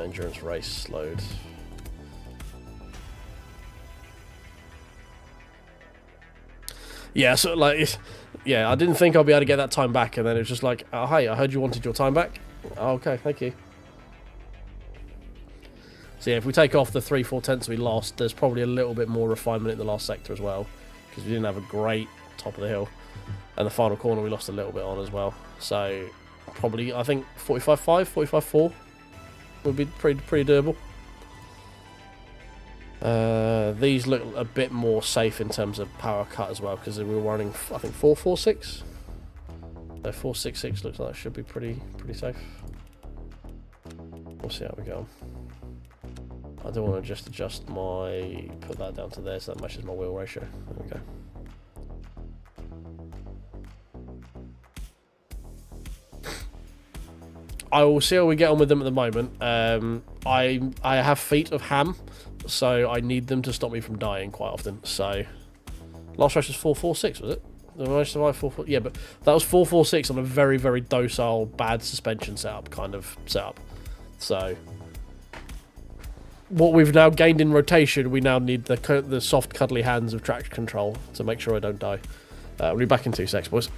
Endurance race load. Yeah, so like, yeah, I didn't think I'd be able to get that time back, and then it was just like, oh, hey, I heard you wanted your time back. Oh, okay, thank you. So yeah, if we take off the 3/4 tenths we lost, there's probably a little bit more refinement in the last sector as well, because we didn't have a great top of the hill, and the final corner we lost a little bit on as well. So probably, I think 45.5, 45.4 would be pretty doable. These look a bit more safe in terms of power cut as well, because we were running, I think, 446. So 466 looks like it should be pretty safe. We'll see how we go. I do want to just adjust put that down to there so that matches my wheel ratio. There we go. I will see how we get on with them at the moment. I have feet of ham, so I need them to stop me from dying quite often. So last race was 446, was it? Did I survive 446? Yeah, but that was 446 on a very, very docile, bad suspension setup kind of setup. So what we've now gained in rotation, we now need the soft, cuddly hands of traction control to make sure I don't die. We'll be back in 2 secs, boys.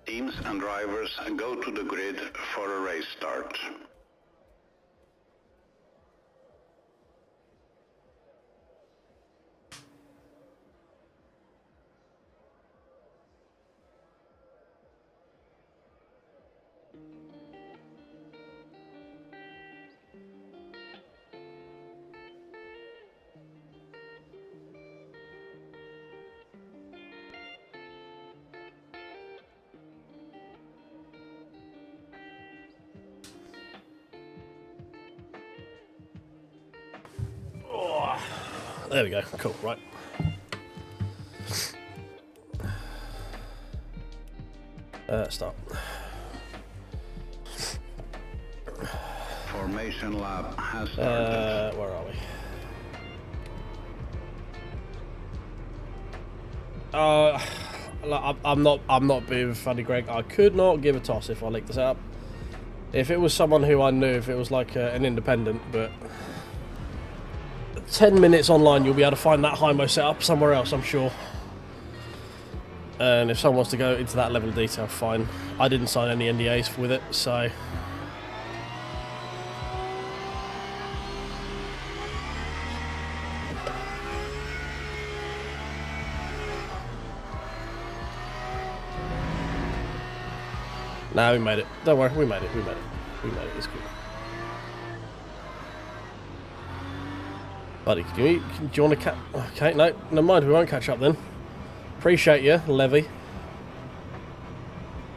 Teams and drivers go to the grid for a race start. There we go. Cool. Right. Start. Formation lap has started. Where are we? I'm not being funny, Greg. I could not give a toss if I licked this up. If it was someone who I knew, if it was like an independent, but 10 minutes online, you'll be able to find that Hymo setup somewhere else, I'm sure. And if someone wants to go into that level of detail, fine. I didn't sign any NDAs with it, so. Nah, we made it. Don't worry, we made it. It's good. Buddy, do you want to catch? Okay, no, never mind. We won't catch up then. Appreciate you, Levy.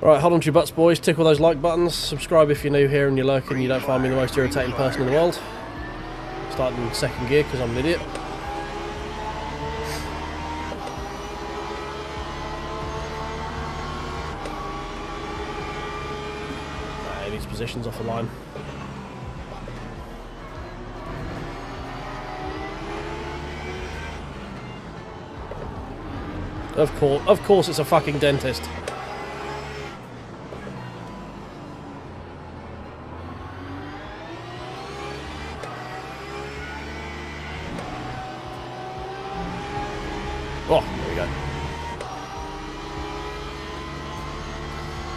Alright, hold on to your butts, boys. Tickle those like buttons. Subscribe if you're new here and you're lurking. You don't find me the most irritating person in the world. Starting in second gear because I'm an idiot. Nah, he needs positions off the line. Of course it's a fucking dentist. Oh, there we go.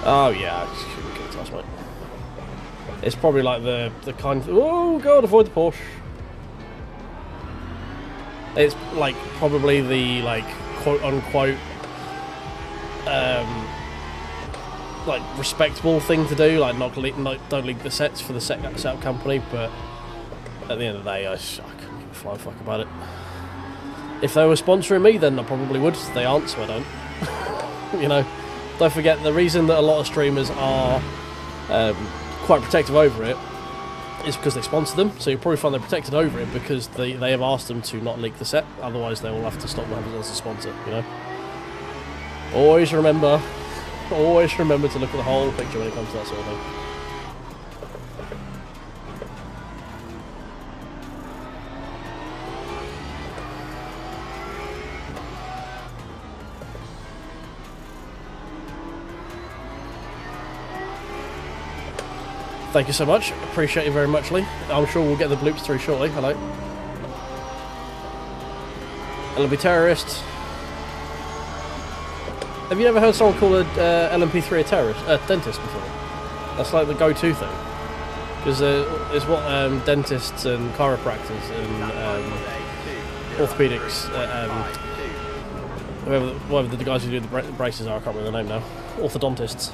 Oh yeah, I shouldn't get to us, mate. It's probably like the kind of... Oh god, avoid the Porsche. It's like probably the like quote unquote like respectable thing to do, like don't leak the sets for the setup company, but at the end of the day I couldn't give a flying fuck about it. If they were sponsoring me, then I probably would. They aren't, so I don't. You know, don't forget the reason that a lot of streamers are quite protective over it is because they sponsor them. So you'll probably find they're protected over it because they have asked them to not leak the set. Otherwise, they will have to stop them as a sponsor. You know. Always remember to look at the whole picture when it comes to that sort of thing. Thank you so much. Appreciate you very much, Lee. I'm sure we'll get the bloops through shortly. Hello. LMP terrorist. Have you ever heard someone call a LMP3 a terrorist, dentist before? That's like the go-to thing. Because it's what dentists and chiropractors and orthopedics, whoever the guys who do the braces are, I can't remember the name now. Orthodontists.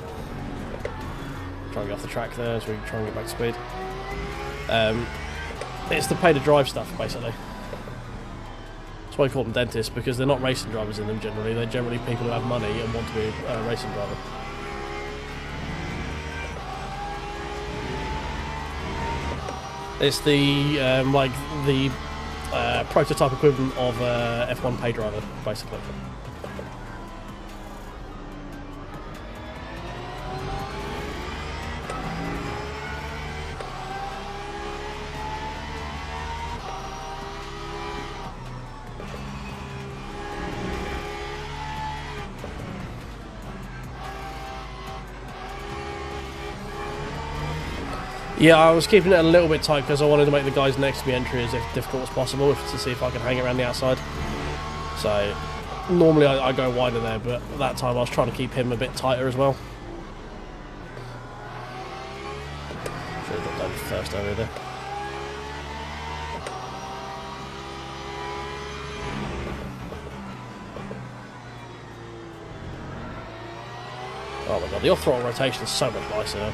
Try and get off the track there as we try and get back to speed. It's the pay-to-drive stuff, basically. That's why I call them dentists, because they're not racing drivers in them generally. They're generally people who have money and want to be a racing driver. It's the like the prototype equivalent of F1 pay driver, basically. Yeah, I was keeping it a little bit tight because I wanted to make the guys next to me entry as difficult as possible to see if I could hang around the outside. So, normally I go wider there, but at that time I was trying to keep him a bit tighter as well. Should have got down first area there. Oh my god, the off-throttle rotation is so much nicer now.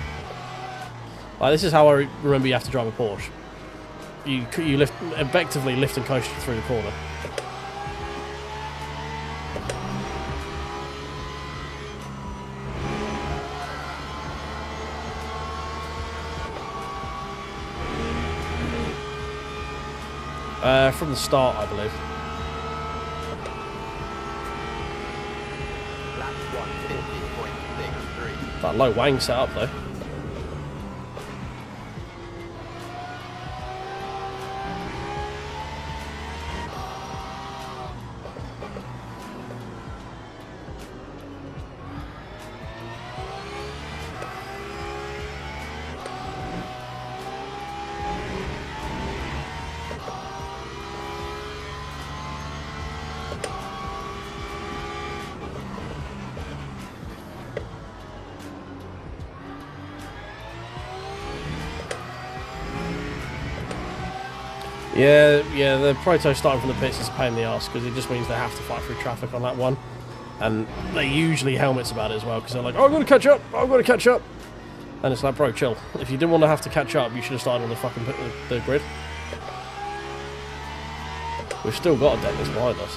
Like, this is how I remember you have to drive a Porsche. You effectively lift and coast through the corner. From the start, I believe. Lap 150.63. That low wang setup though. Yeah, the proto starting from the pits is a pain in the arse because it just means they have to fight through traffic on that one, and they usually helmets about it as well because they're like, oh, I've got to catch up, and it's like, bro, chill. If you didn't want to have to catch up, you should have started on the fucking the grid. We've still got a dentist behind us.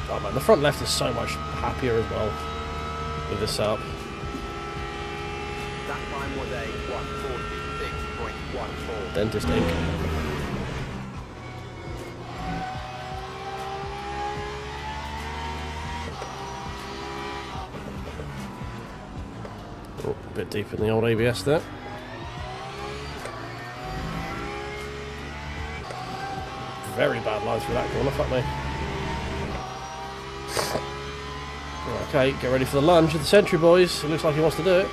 Oh man, the front left is so much happier as well with this setup. That time was a 146.14. Dentist ink. Oh, a bit deep in the old ABS there. Very bad line through that corner, fuck me. Okay, get ready for the lunge of the century, boys. It looks like he wants to do it.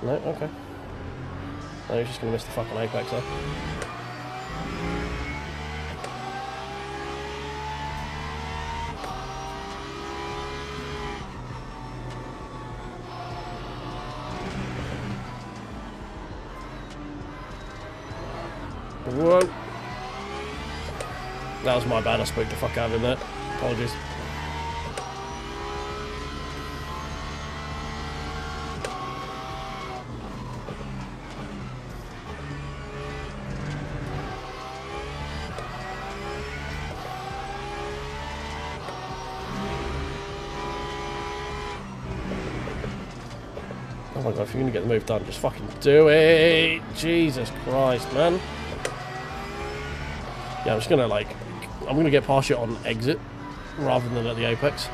No, okay. No, he's just going to miss the fucking apex there. Whoa. That was my bad, I spooked the fuck out of him there. Apologies. Oh my god, if you're gonna get the move done, just fucking do it! Jesus Christ, man. Yeah, I'm just gonna I'm gonna get past it on exit rather than at the apex.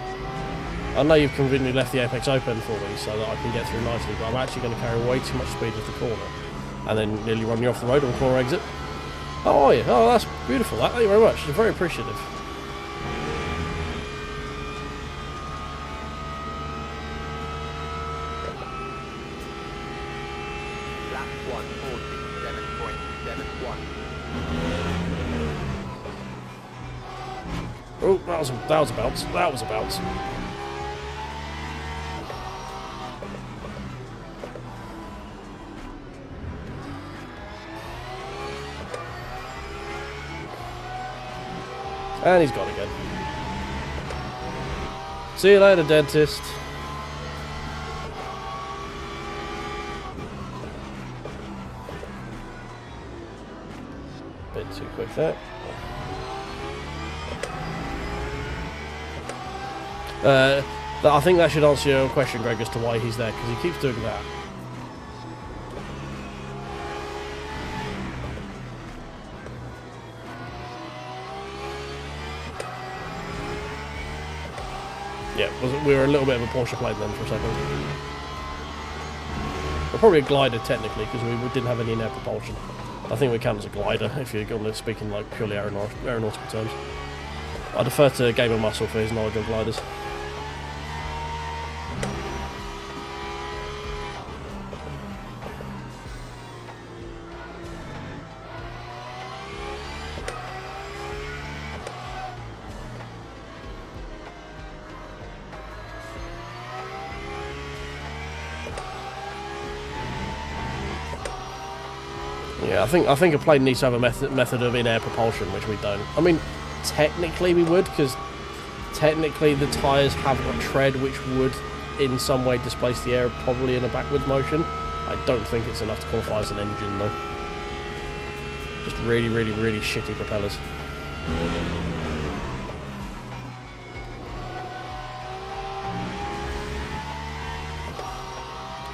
I know you've conveniently left the apex open for me so that I can get through nicely, but I'm actually gonna carry way too much speed at the corner and then nearly run you off the road on corner exit. Oh, are you? Oh, that's beautiful. Thank you very much. I'm very appreciative. Lap 147.71. Oh, that was a bounce. That was a bounce. And he's gone again. See you later, dentist. Bit too quick there. I think that should answer your question, Greg, as to why he's there, because he keeps doing that. Yeah, we were a little bit of a Porsche plane then for a second. We're probably a glider technically, because we didn't have any in-air propulsion. I think we count as a glider if you're going to speak in like purely aeronautical terms. I defer to Gamer Muscle for his knowledge of gliders. Yeah, I think a plane needs to have a method of in-air propulsion, which we don't. I mean, technically we would, because technically the tyres have got tread which would in some way displace the air, probably in a backwards motion. I don't think it's enough to qualify as an engine though. Just really, really, really shitty propellers.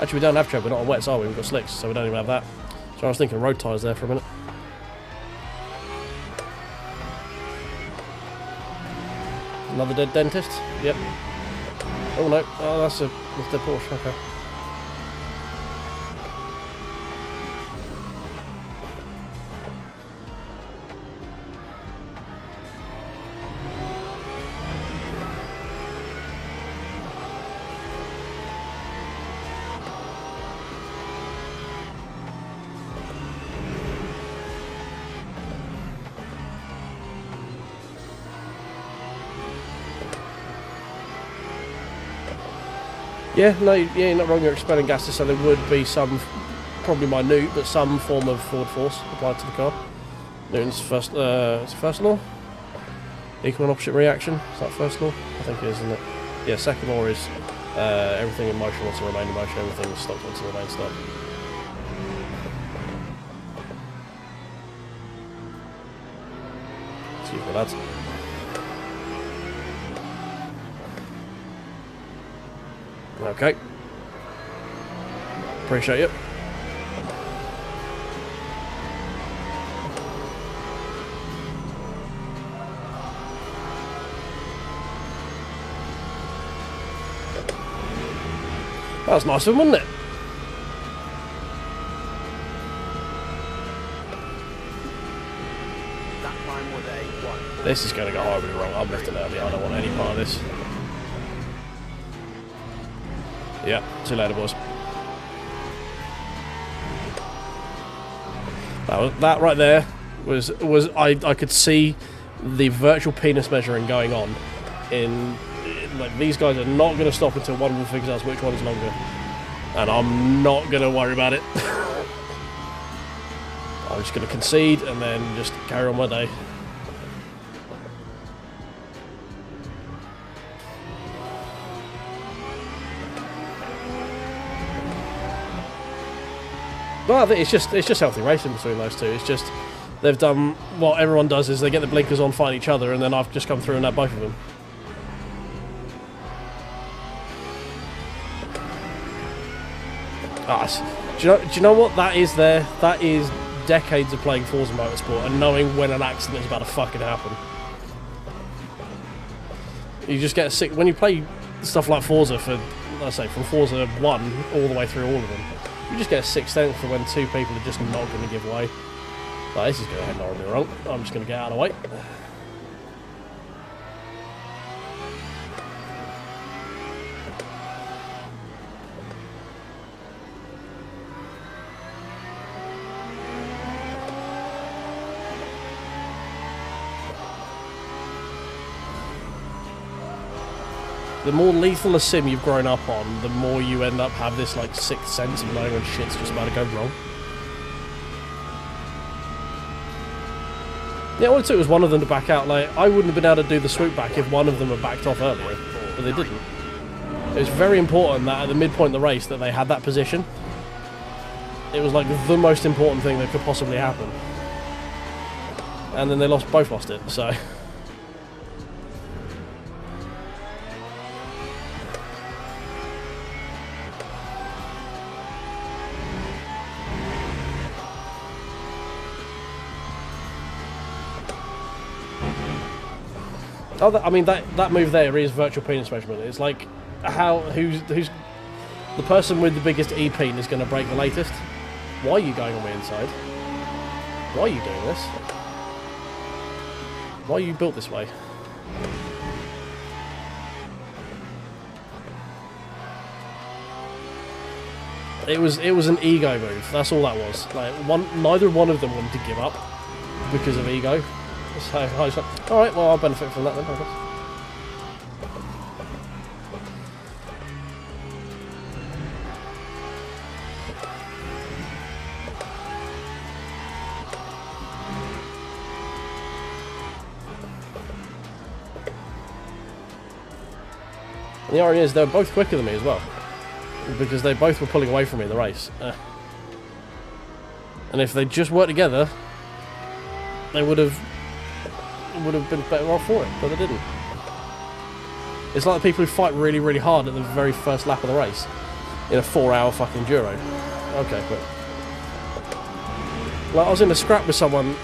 Actually, we don't have tread, we're not on wets, are we? We've got slicks, so we don't even have that. So I was thinking road tyres there for a minute. Another dead dentist? Yep. Oh no, oh that's the Porsche, okay. Yeah, no, yeah, you're not wrong, you're expelling gases, so there would be some, probably minute, but some form of forward force applied to the car. Newton's first law? Equal and opposite reaction, is that first law? I think it is, isn't it? Yeah, second law is everything in motion wants to remain in motion, everything is stopped wants to remain stopped. Excuse me, lads. Okay. Appreciate it. That was nice of him, wasn't it? That time was a 1. This is going to go horribly wrong. I'm left it early. I don't want any part of this. Yeah, see you later, boys. That right there was I could see the virtual penis measuring going on in like, these guys are not going to stop until one of them figures out which one is longer, and I'm not going to worry about it. I'm just going to concede and then just carry on my day. Well, I think it's just healthy racing between those two. It's just they've done what everyone does is they get the blinkers on, fight each other, and then I've just come through and nabbed both of them. Do you know what that is there? That is decades of playing Forza Motorsport and knowing when an accident is about to fucking happen. You just get sick when you play stuff like Forza for, let's say, from Forza 1 all the way through all of them. You just get a sixth sense for when two people are just not going to give way. Like, this is going to head horribly wrong. I'm just going to get out of the way. The more lethal a sim you've grown up on, the more you end up have this like sixth sense of knowing when shit's just about to go wrong. Yeah, all it took was one of them to back out. Like, I wouldn't have been able to do the swoop back if one of them had backed off earlier, but they didn't. It was very important that at the midpoint of the race that they had that position. It was like the most important thing that could possibly happen. And then they both lost it, so... Oh, I mean that move there is virtual penis measurement. It's like who's the person with the biggest E-peen is going to break the latest. Why are you going on the inside? Why are you doing this? Why are you built this way? It was an ego move. That's all that was. Like neither one of them wanted to give up because of ego. So I was like, alright, well, I'll benefit from that then, I guess. And the irony is, they were both quicker than me as well. Because they both were pulling away from me in the race. And if they just worked together, they would have been better off for it, but they didn't. It's like the people who fight really, really hard at the very first lap of the race in a 4-hour fucking Duro. Okay, quick. Like, I was in a scrap with someone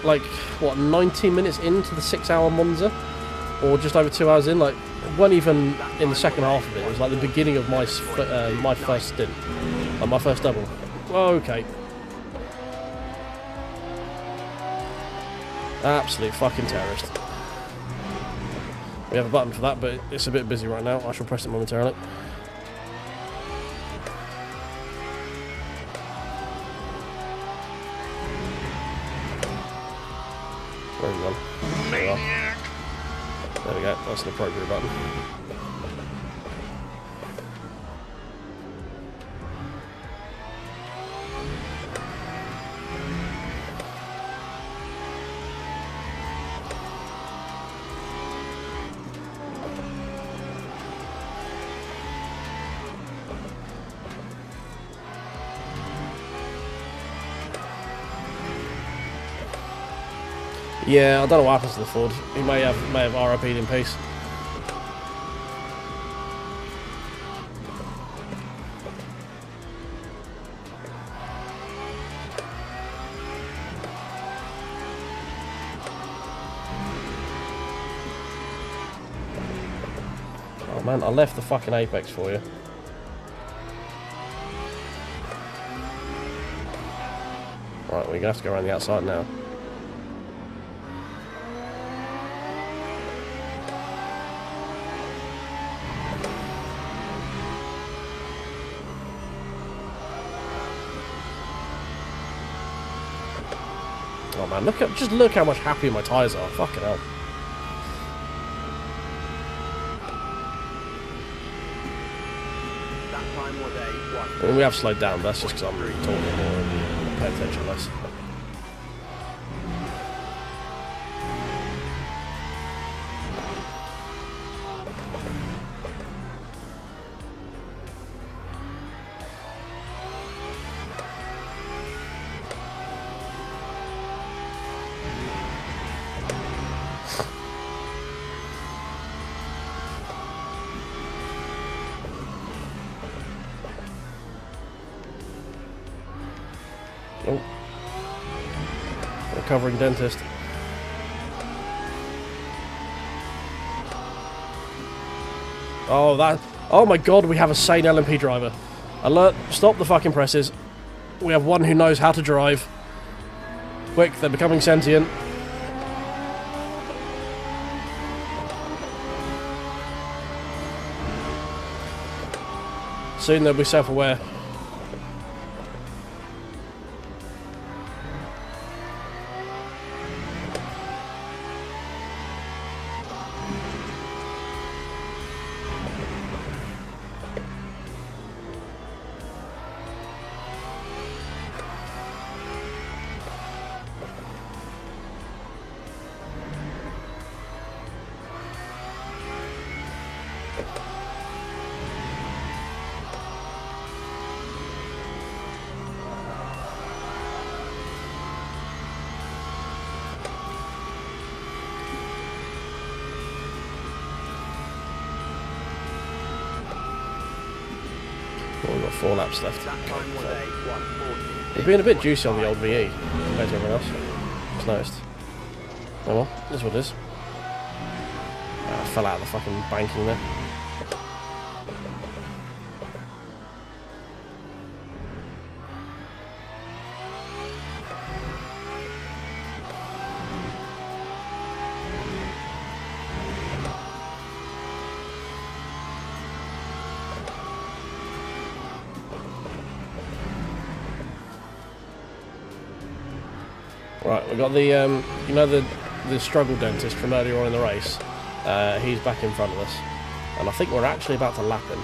like, what, 90 minutes into the 6-hour Monza? Or just over 2 hours in, like, weren't even in the second half of it. It was like the beginning of my first stint. Like, my first double. Okay. Absolute fucking terrorist. We have a button for that, but it's a bit busy right now. I shall press it momentarily. Where have you gone? There we are. There we go. That's an appropriate button. Yeah, I don't know what happens to the Ford. He may have RIP'd in peace. Oh man, I left the fucking apex for you. Right, we're gonna have to go around the outside now. Oh man, just look how much happier my tyres are. Fucking hell. That time was a I mean, we have slowed down, but that's just because I'm talking more and paying attention less. Oh. Recovering dentist. Oh my god, we have a sane LMP driver. Alert, stop the fucking presses. We have one who knows how to drive. Quick, they're becoming sentient. Soon they'll be self-aware. Well, we've got 4 laps left. that time was a 140. We've been a bit juicy on the old VE compared to everyone else. Just noticed. Oh well, that's what it is. I fell out of the fucking banking there. Right, we've got the, you know the struggle dentist from earlier on in the race? He's back in front of us. And I think we're actually about to lap him.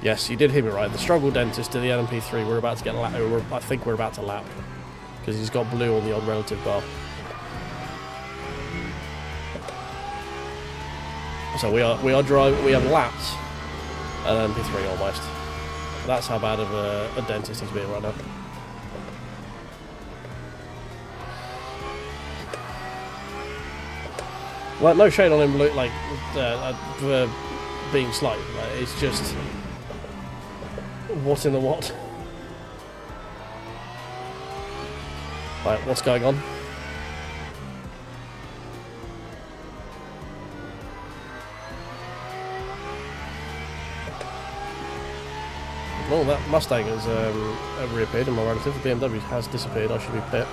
Yes, you did hear me right. The struggle dentist to the LMP3, we're about to get I think we're about to lap. Because he's got blue on the odd relative bar. So we have lapped an LMP3 almost. That's how bad of a dentist he's being right now. Like, no shade on him, like, for being slight. Like, it's just... what in the what? Right, what's going on? Oh, that Mustang has reappeared in my relative. The BMW has disappeared. I should be pit.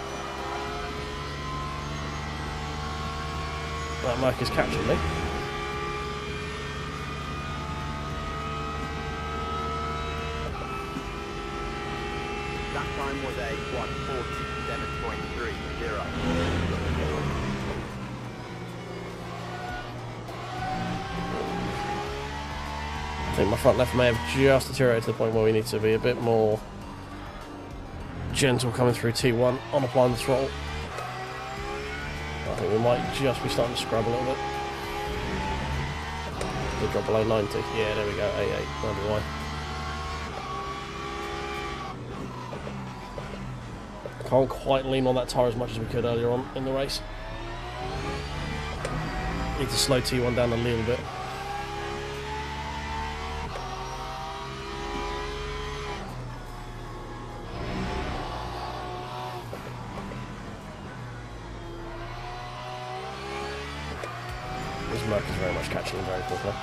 That Merc is catching me. That time was a 147.30. I think my front left may have just deteriorated to the point where we need to be a bit more gentle coming through T1 on applying the throttle. I think we might just be starting to scrub a little bit. Did drop below 90. Yeah, there we go. 88. Wonder why. Can't quite lean on that tyre as much as we could earlier on in the race. Need to slow T1 down a little bit. Merc is very much catching him very quickly.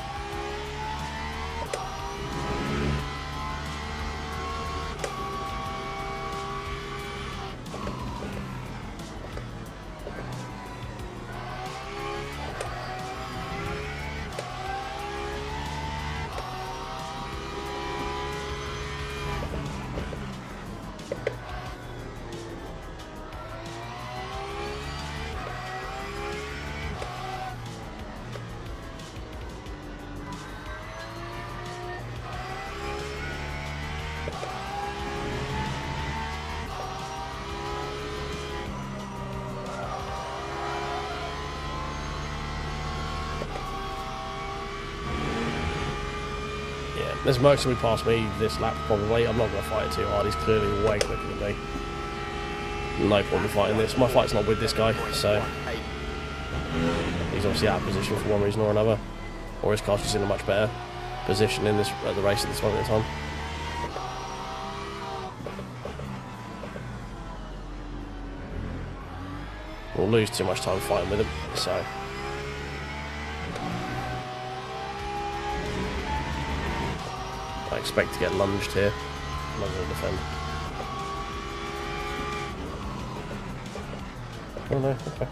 This Merc's going to pass me this lap probably. I'm not going to fight it too hard. He's clearly way quicker than me. No point in fighting this. My fight's not with this guy, so he's obviously out of position for one reason or another. Or his car's just in a much better position in this at the race at this moment in time. We'll lose too much time fighting with him, so. I expect to get lunged here. I'm not going to defend. Oh no, okay.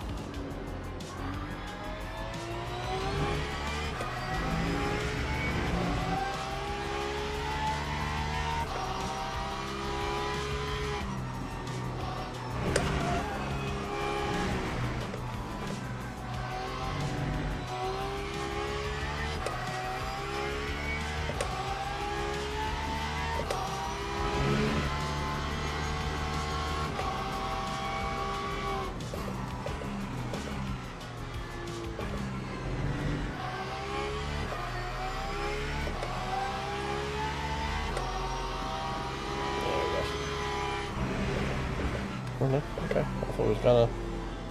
Oh no, okay. I thought it was gonna.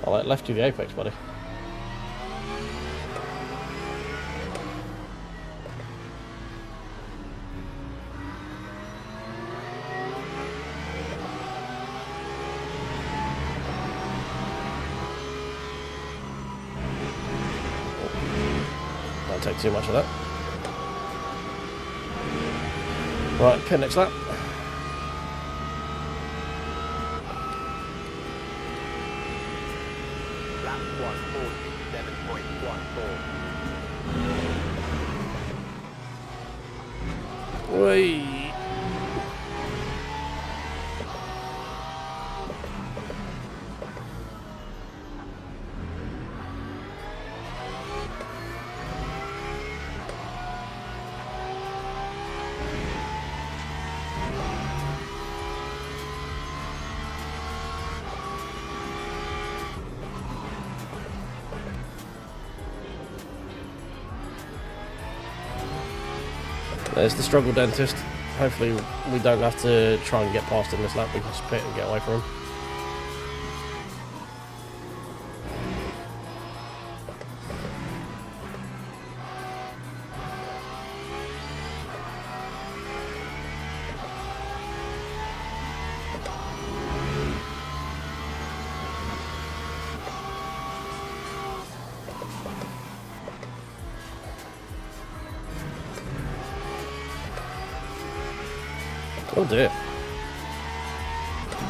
I left you the apex, buddy. Don't take too much of that. Right, pin next lap. Lap 147.14. Whee! There's the struggle dentist. Hopefully we don't have to try and get past him this lap. We can just pit and get away from him. Oh dear.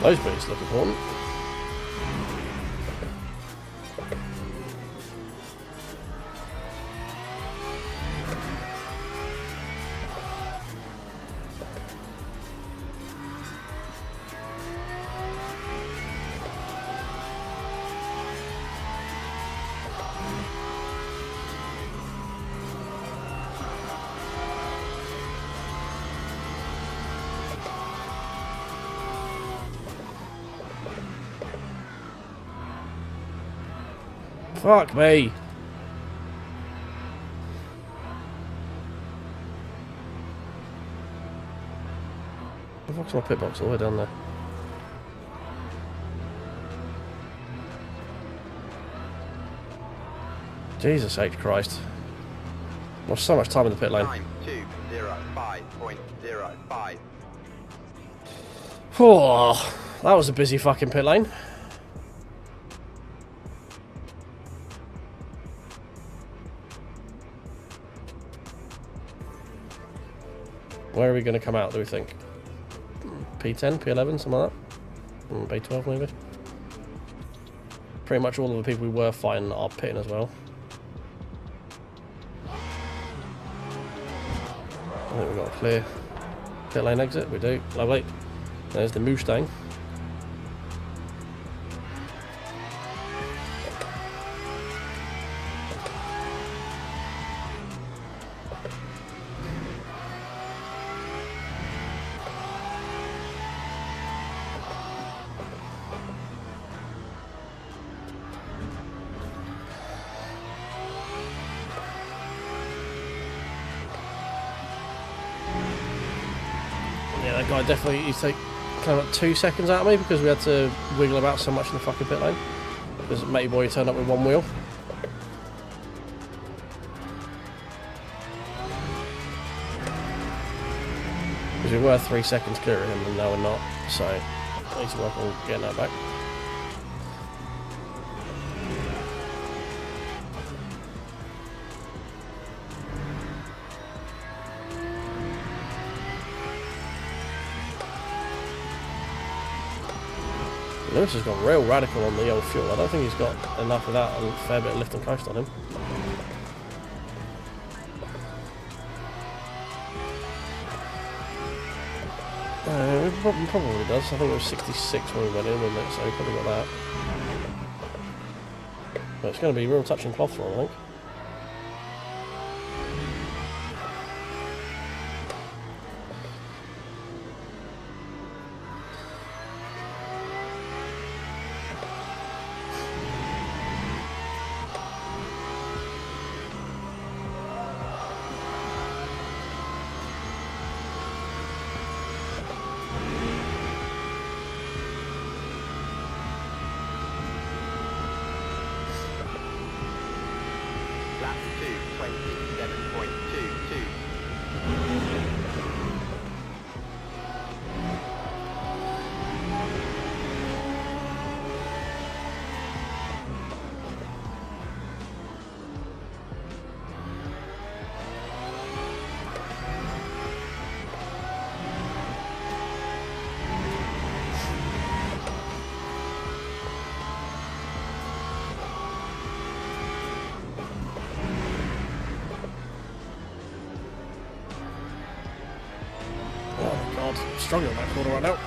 Those boots look important. Fuck me. The fuck's my pit box all the way down there? Jesus H. Christ. Lost so much time in the pit lane. 9205.05. Oh, that was a busy fucking pit lane. Where are we going to come out, do we think? P10, P11, something like that? P12 maybe? Pretty much all of the people we were fighting are pitting as well. I think we've got a clear pit lane exit. We do. Lovely. There's the Mustang. Yeah, that guy definitely, he's like kind of like 2 seconds out of me because we had to wiggle about so much in the fucking pit lane. Because matey boy turned up with one wheel. Because we were 3 seconds clear of him and now we're not. So I need to work on getting that back. Lewis has gone real radical on the old fuel. I don't think he's got enough of that and a fair bit of lift and coast on him. He probably does. I think it was 66 when we went in, wasn't it? So he probably got that. But it's going to be real touching cloth for him, I think. Lap 2:27.22. God, I'm struggling in that corner right now.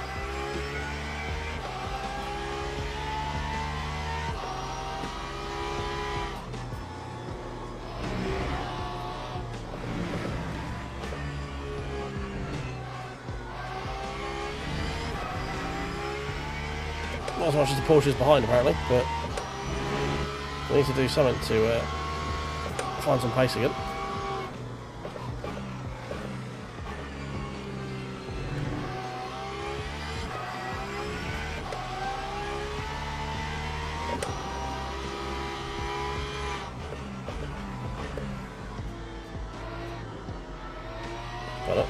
Not as much as the Porsche's behind apparently, but we need to do something to find some pace again. Got it.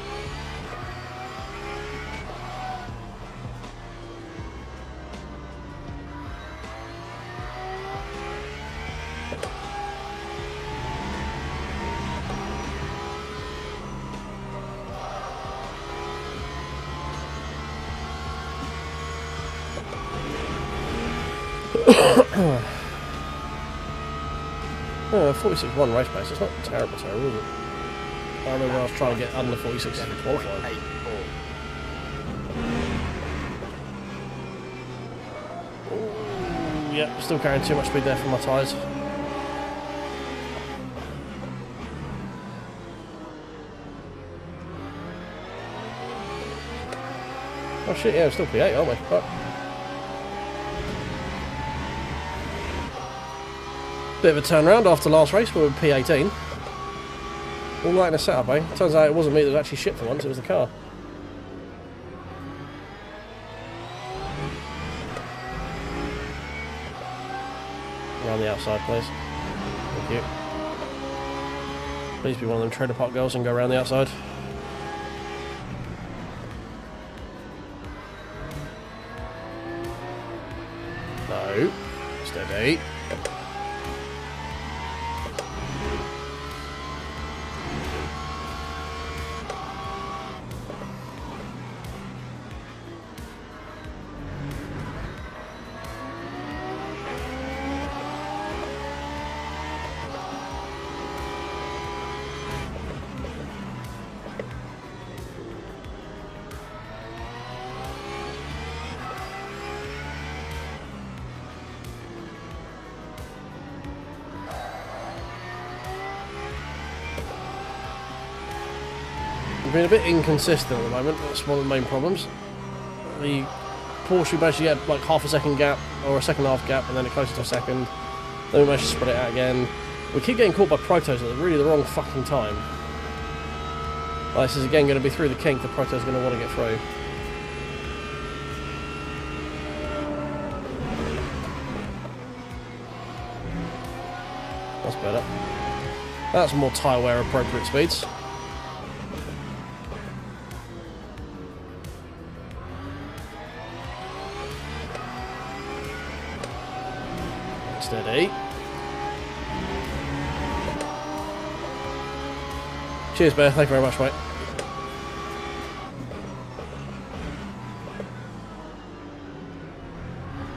Oh, 46.1 race pace, it's not terrible, is it? I remember when I was trying to get under 46 in qualifying. 84. Yep, still carrying too much speed there for my tyres. Oh shit, yeah, we're still P8, aren't we? Fuck. Bit of a turnaround after last race, we were P18. All right in a setup, eh? Turns out it wasn't me that was actually shit for once, it was the car. Around the outside, please. Thank you. Please be one of them trailer park girls and go around the outside. No. Steady. We've been a bit inconsistent at the moment. That's one of the main problems. The Porsche, we managed to get like half a second gap, or a second half gap, and then it closer to a second. Then we managed to spread it out again. We keep getting caught by protos at really the wrong fucking time. Well, this is again going to be through the kink. The proto's going to want to get through. That's better. That's more tyre wear appropriate speeds. Steady. Cheers, Bear. Thank you very much, mate.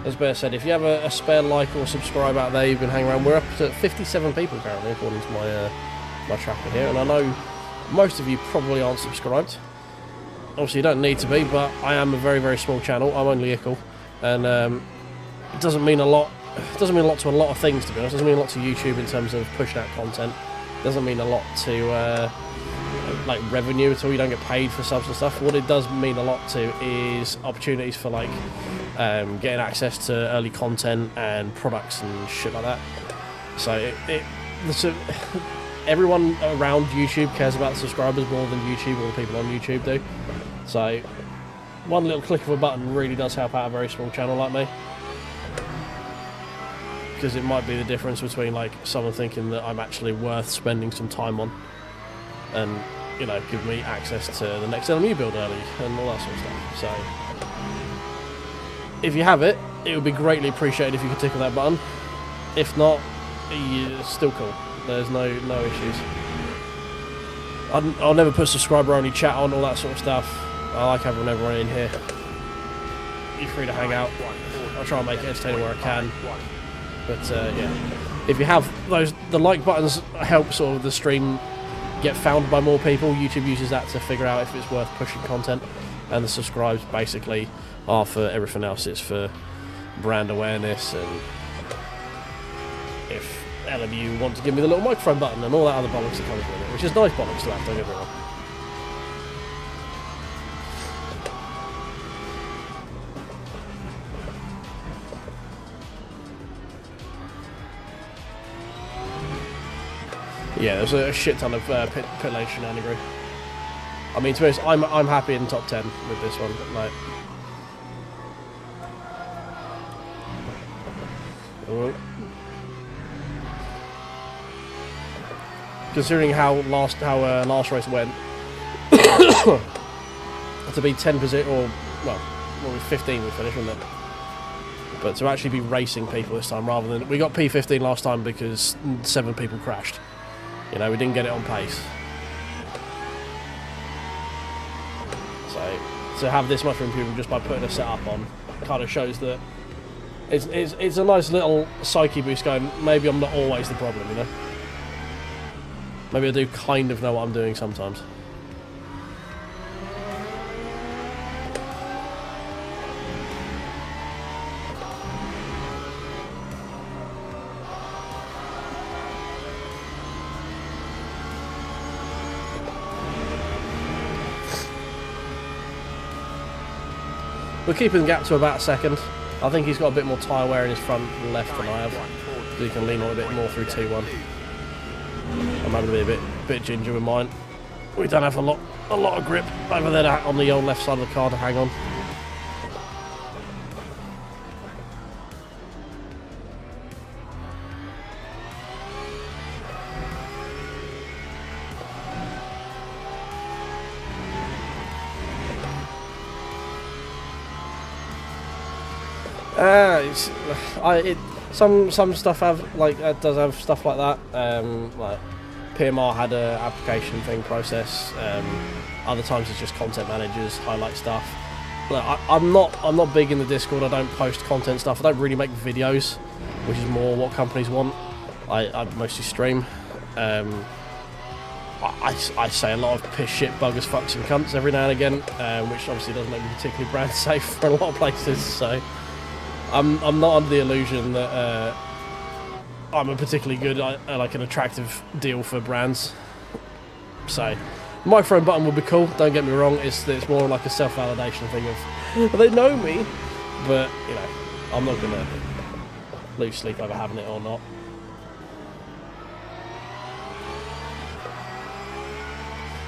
As Bear said, if you have a spare like or subscribe out there, you've been hanging around. We're up to 57 people currently, according to my tracker here, and I know most of you probably aren't subscribed. Obviously, you don't need to be, but I am a very, very small channel. I'm only Ickle, and it doesn't mean a lot. It doesn't mean a lot to a lot of things, to be honest. It doesn't mean a lot to YouTube in terms of pushing out content. It doesn't mean a lot to like revenue at all. You don't get paid for subs and stuff. What it does mean a lot to is opportunities for like getting access to early content and products and shit like that. So everyone around YouTube cares about the subscribers more than YouTube or the people on YouTube do. So one little click of a button really does help out a very small channel like me, because it might be the difference between like someone thinking that I'm actually worth spending some time on, and you know, give me access to the next LMU build early and all that sort of stuff. So if you have it, it would be greatly appreciated if you could tickle that button. If not, it's still cool. There's no issues. I'll never put subscriber only chat on, all that sort of stuff. I like having everyone in here. You're free to hang out. I'll try and make it entertaining where I can. But yeah, if you have those, the like buttons help sort of the stream get found by more people. YouTube uses that to figure out if it's worth pushing content, and the subscribes basically are for everything else. It's for brand awareness, and if LMU want to give me the little microphone button and all that other bollocks that comes with it, which is nice bollocks to have, don't get me wrong. Yeah, there's a shit ton of pit lane shenanigans. I mean, to be honest, I'm happy in top 10 with this one. Like, considering how last race went, to be 10 position, or well, 15 we finished, wasn't it? But to actually be racing people this time, rather than we got P15 last time because 7 people crashed. You know, we didn't get it on pace. So to have this much improvement just by putting a setup on kind of shows that it's a nice little psyche boost going, maybe I'm not always the problem, you know? Maybe I do kind of know what I'm doing sometimes. We're keeping the gap to about a second. I think he's got a bit more tyre wear in his front left than I have, so he can lean on a bit more through 2-1. I'm having to be a bit ginger with mine. We don't have a lot of grip over there on the old left side of the car to hang on. Some stuff have does have stuff like that. Like PMR had a application thing process. Other times it's just content managers highlight stuff. Look, I'm not big in the Discord. I don't post content stuff. I don't really make videos, which is more what companies want. I mostly stream. I say a lot of piss, shit, buggers, fucks and cunts every now and again, which obviously doesn't make me particularly brand safe for a lot of places. So I'm not under the illusion that I'm a particularly good, like an attractive deal for brands. So Microphone button would be cool, don't get me wrong, it's more like a self-validation thing of, well, they know me, but, you know, I'm not going to lose sleep over having it or not.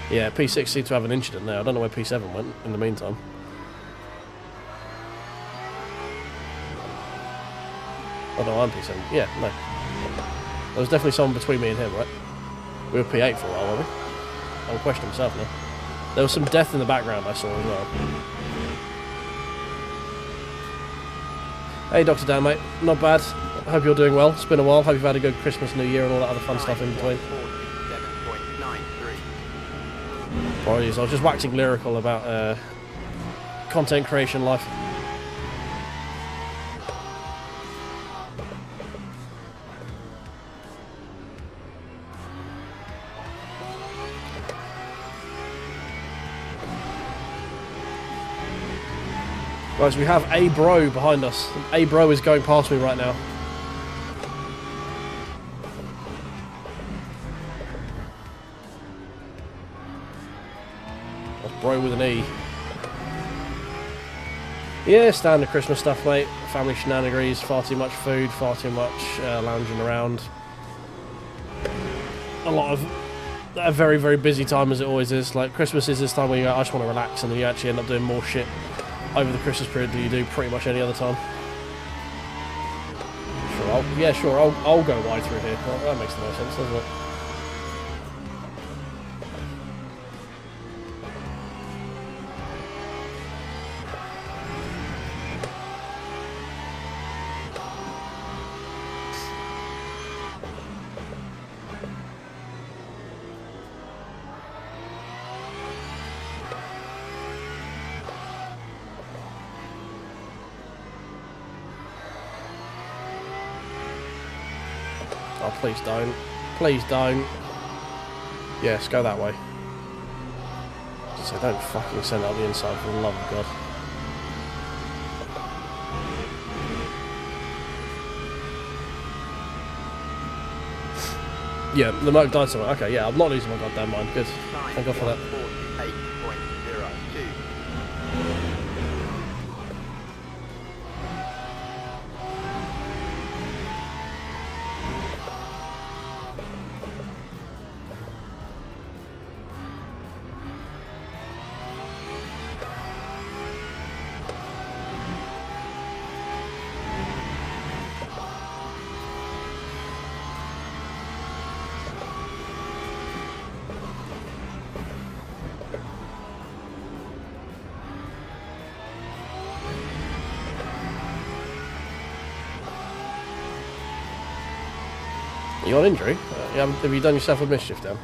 Yeah, P6 seemed to have an incident there. I don't know where P7 went in the meantime. Oh no, I'm P7. Yeah, no. There was definitely someone between me and him, right? We were P8 for a while, weren't we? I'll question myself now. There was some death in the background I saw as well. Hey, Dr. Dan, mate. Not bad. Hope you're doing well. It's been a while. Hope you've had a good Christmas, New Year, and all that other fun stuff in between. Apologies, I was just waxing lyrical about content creation life. Right, so we have a bro behind us. A bro is going past me right now. That's bro with an E. Yeah, standard Christmas stuff, mate. Family shenanigans, far too much food, far too much lounging around. A lot of a very, very busy time, as it always is. Like, Christmas is this time where you go, I just want to relax, and then you actually end up doing more shit over the Christmas period than you do pretty much any other time. Sure, I'll go wide through here. Well, that makes the most sense, doesn't it? Oh, please don't. Please don't. Yes, go that way. So don't fucking send out the inside, for the love of God. Yeah, the Merc died somewhere. Okay, yeah, I'm not losing my goddamn mind. Good. Thank God for that. 8.02. Are you on injury? Have you done yourself a mischief down?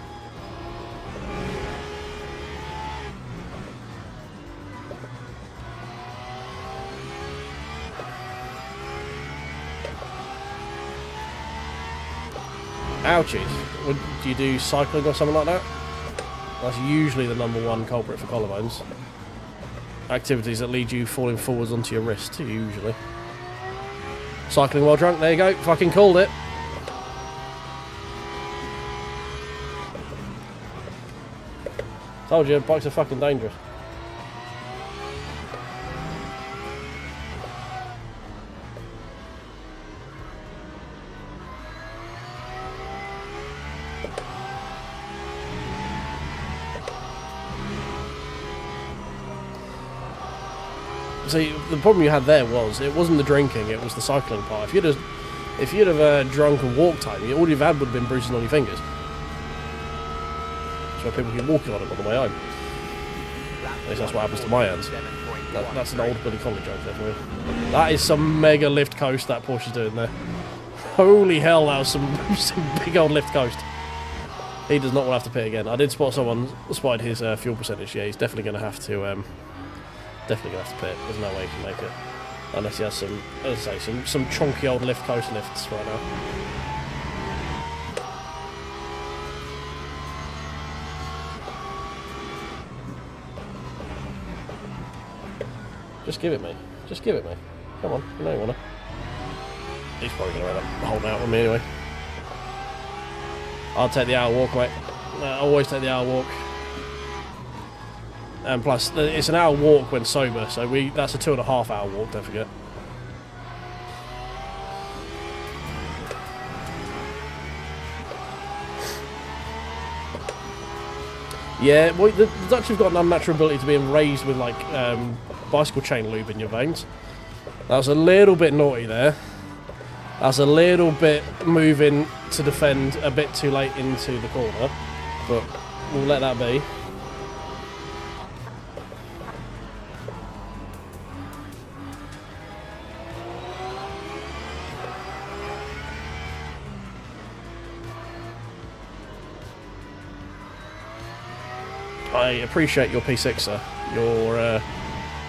Ouchies. Do you do cycling or something like that? That's usually the #1 culprit for collarbones. Activities that lead you falling forwards onto your wrist, usually. Cycling while drunk, there you go. Fucking called it. Told you, bikes are fucking dangerous. See, the problem you had there was, it wasn't the drinking, it was the cycling part. If you'd have drunk and walked home, all you've had would have been bruises on your fingers. So people keep walking on it on the way home. At least that's what happens to my hands. That's an old Billy Connolly joke there for you. That is some mega lift coast that Porsche's doing there. Holy hell, that was some big old lift coast. He does not want to have to pit again. I did spot someone spotted his fuel percentage. Yeah, he's definitely going to have to pit. There's no way he can make it unless he has some, as I say, some chunky old lift coast lifts right now. Just give it me. Just give it me. Come on, you know you want to. He's probably going to end up holding out with me anyway. I'll take the hour walk, mate. I always take the hour walk. And plus, it's an hour walk when sober, so that's a 2.5 hour walk, don't forget. Yeah, well, the Dutch have got an unnatural ability to being raised with, like, bicycle chain lube in your veins. That was a little bit naughty there. That's a little bit moving to defend a bit too late into the corner, but we'll let that be. I appreciate your P6er. Your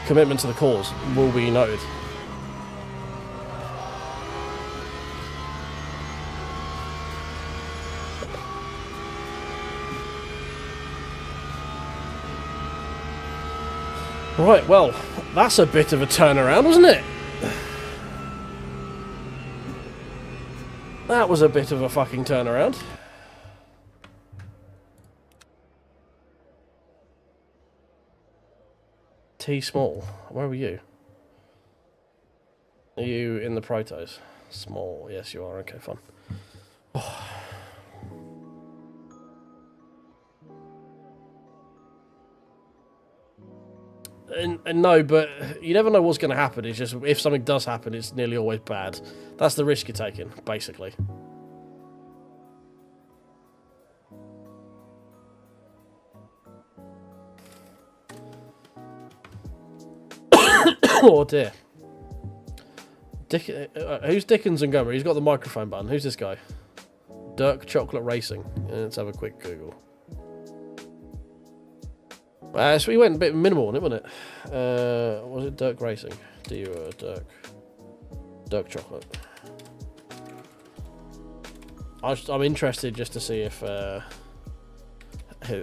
commitment to the cause will be noted. Right, well, that's a bit of a turnaround, wasn't it? That was a bit of a fucking turnaround. T small. Where were you? Are you in the protos? Small. Yes, you are. Okay, fine. Oh. And no, but you never know what's going to happen. It's just, if something does happen, it's nearly always bad. That's the risk you're taking, basically. Oh dear. Who's Dickens and Gomer? He's got the microphone button. Who's this guy? Dirk Chocolate Racing. Let's have a quick Google. So we went a bit minimal on it, wasn't it? Was it Dirk Racing? Dirk Chocolate. I'm interested just to see if the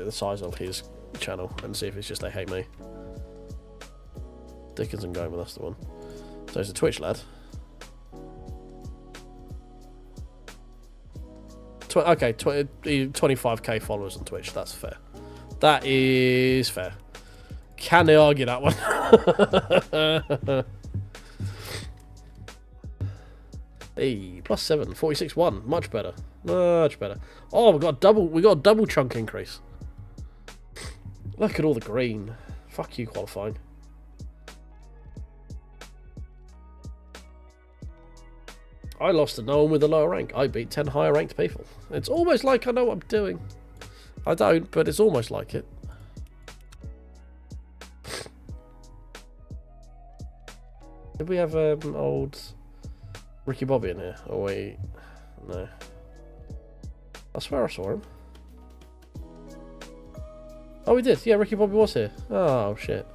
size of his channel and see if it's just they hate me. Dickens and Gomer, that's the one. So he's a Twitch lad. Okay, 25k followers on Twitch. That's fair. That is fair. Can they argue that one? Hey, +7, 46.1. Much better. Much better. Oh, we got a double chunk increase. Look at all the green. Fuck you, qualifying. I lost to no one with a lower rank. I beat 10 higher ranked people. It's almost like I know what I'm doing. I don't, but it's almost like it. Did we have an old Ricky Bobby in here? Oh wait, no. I swear I saw him. Oh, we did. Yeah, Ricky Bobby was here. Oh shit.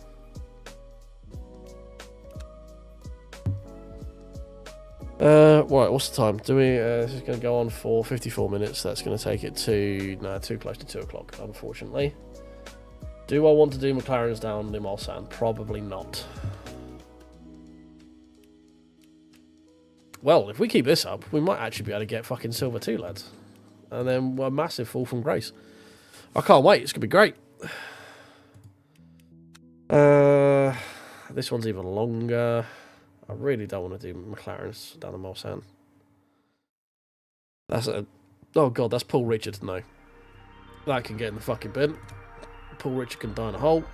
Right, what's the time? Do we? This is going to go on for 54 minutes. That's going to take it to too close to 2 o'clock, unfortunately. Do I want to do McLaren's down in Mulsanne? Probably not. Well, if we keep this up, we might actually be able to get fucking silver too, lads. And then a massive fall from grace. I can't wait. It's going to be great. This one's even longer. I really don't want to do McLaren's down in Mulsanne. That's a... Oh god, that's Paul Richards. No. That can get in the fucking bin. Paul Richards can die in a hole.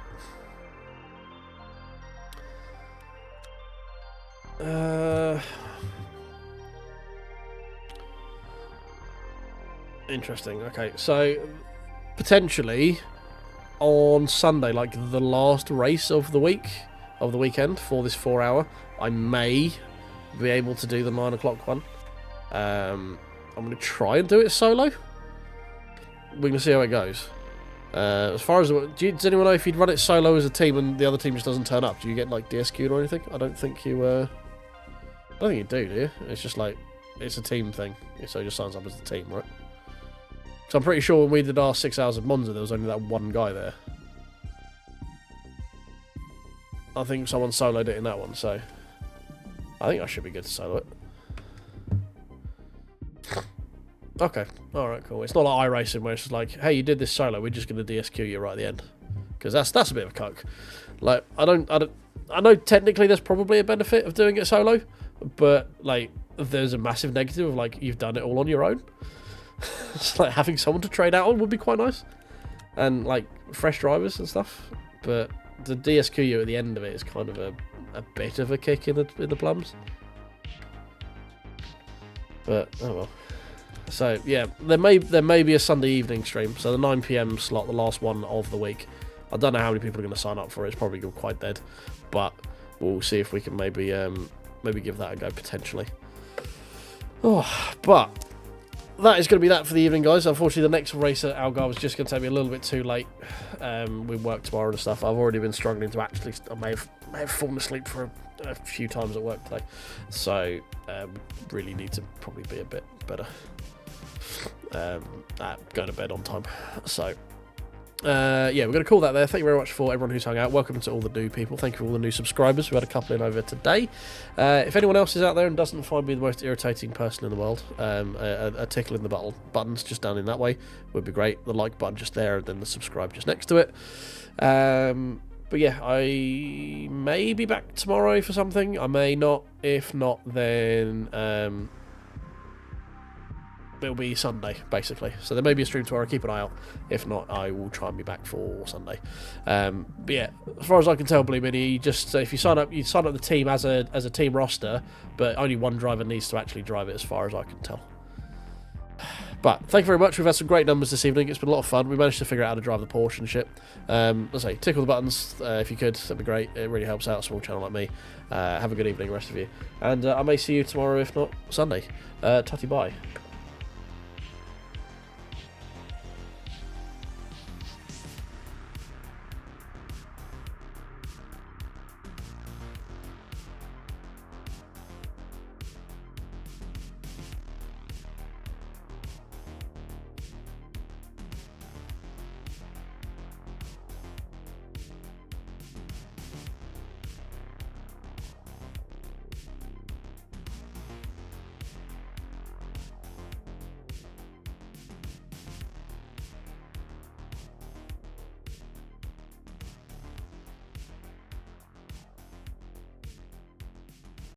Interesting. Okay, so potentially on Sunday, like the last race of the weekend for this 4 hour, I may be able to do the 9 o'clock one. I'm going to try and do it solo. We're going to see how it goes. As far as does anyone know if you'd run it solo as a team and the other team just doesn't turn up? Do you get like DSQ'd or anything? I don't think you. I don't think you do you? It's just like it's a team thing, so it just signs up as a team, right? So I'm pretty sure when we did our 6 hours of Monza, there was only that one guy there. I think someone soloed it in that one, so I think I should be good to solo it. Okay, alright, cool. It's not like iRacing where it's just like, hey, you did this solo, we're just going to DSQ you right at the end. because that's a bit of a cuck. Like, I know technically there's probably a benefit of doing it solo, but like there's a massive negative of like you've done it all on your own. It's like having someone to trade out on would be quite nice, and like fresh drivers and stuff. But the DSQU at the end of it is kind of a bit of a kick in the plums. But oh well. So yeah, there may be a Sunday evening stream. So the 9 PM slot, the last one of the week. I don't know how many people are going to sign up for it. It's probably quite dead, but we'll see if we can maybe give that a go potentially. Oh, but that is going to be that for the evening, guys. Unfortunately, the next race at Algarve was just going to take me a little bit too late. We work tomorrow and stuff. I've already been struggling to actually. I may have fallen asleep for a few times at work today, so really need to probably be a bit better at going to bed on time. So. Yeah, we're going to call that there. Thank you very much for everyone who's hung out. Welcome to all the new people. Thank you for all the new subscribers. We had a couple in over today. If anyone else is out there and doesn't find me the most irritating person in the world, a tickle in the buttons just down in that way would be great. The like button just there and then the subscribe just next to it. But yeah, I may be back tomorrow for something. I may not. If not, then it'll be Sunday, basically. So there may be a stream tomorrow. Keep an eye out. If not, I will try and be back for Sunday. But yeah, as far as I can tell, Blue Mini, just if you sign up the team as a team roster, but only one driver needs to actually drive it, as far as I can tell. But thank you very much. We've had some great numbers this evening. It's been a lot of fun. We managed to figure out how to drive the Porsche and shit. Let's say, tickle the buttons if you could. That'd be great. It really helps out a small channel like me. Have a good evening, rest of you. And I may see you tomorrow, if not Sunday. Tutty bye.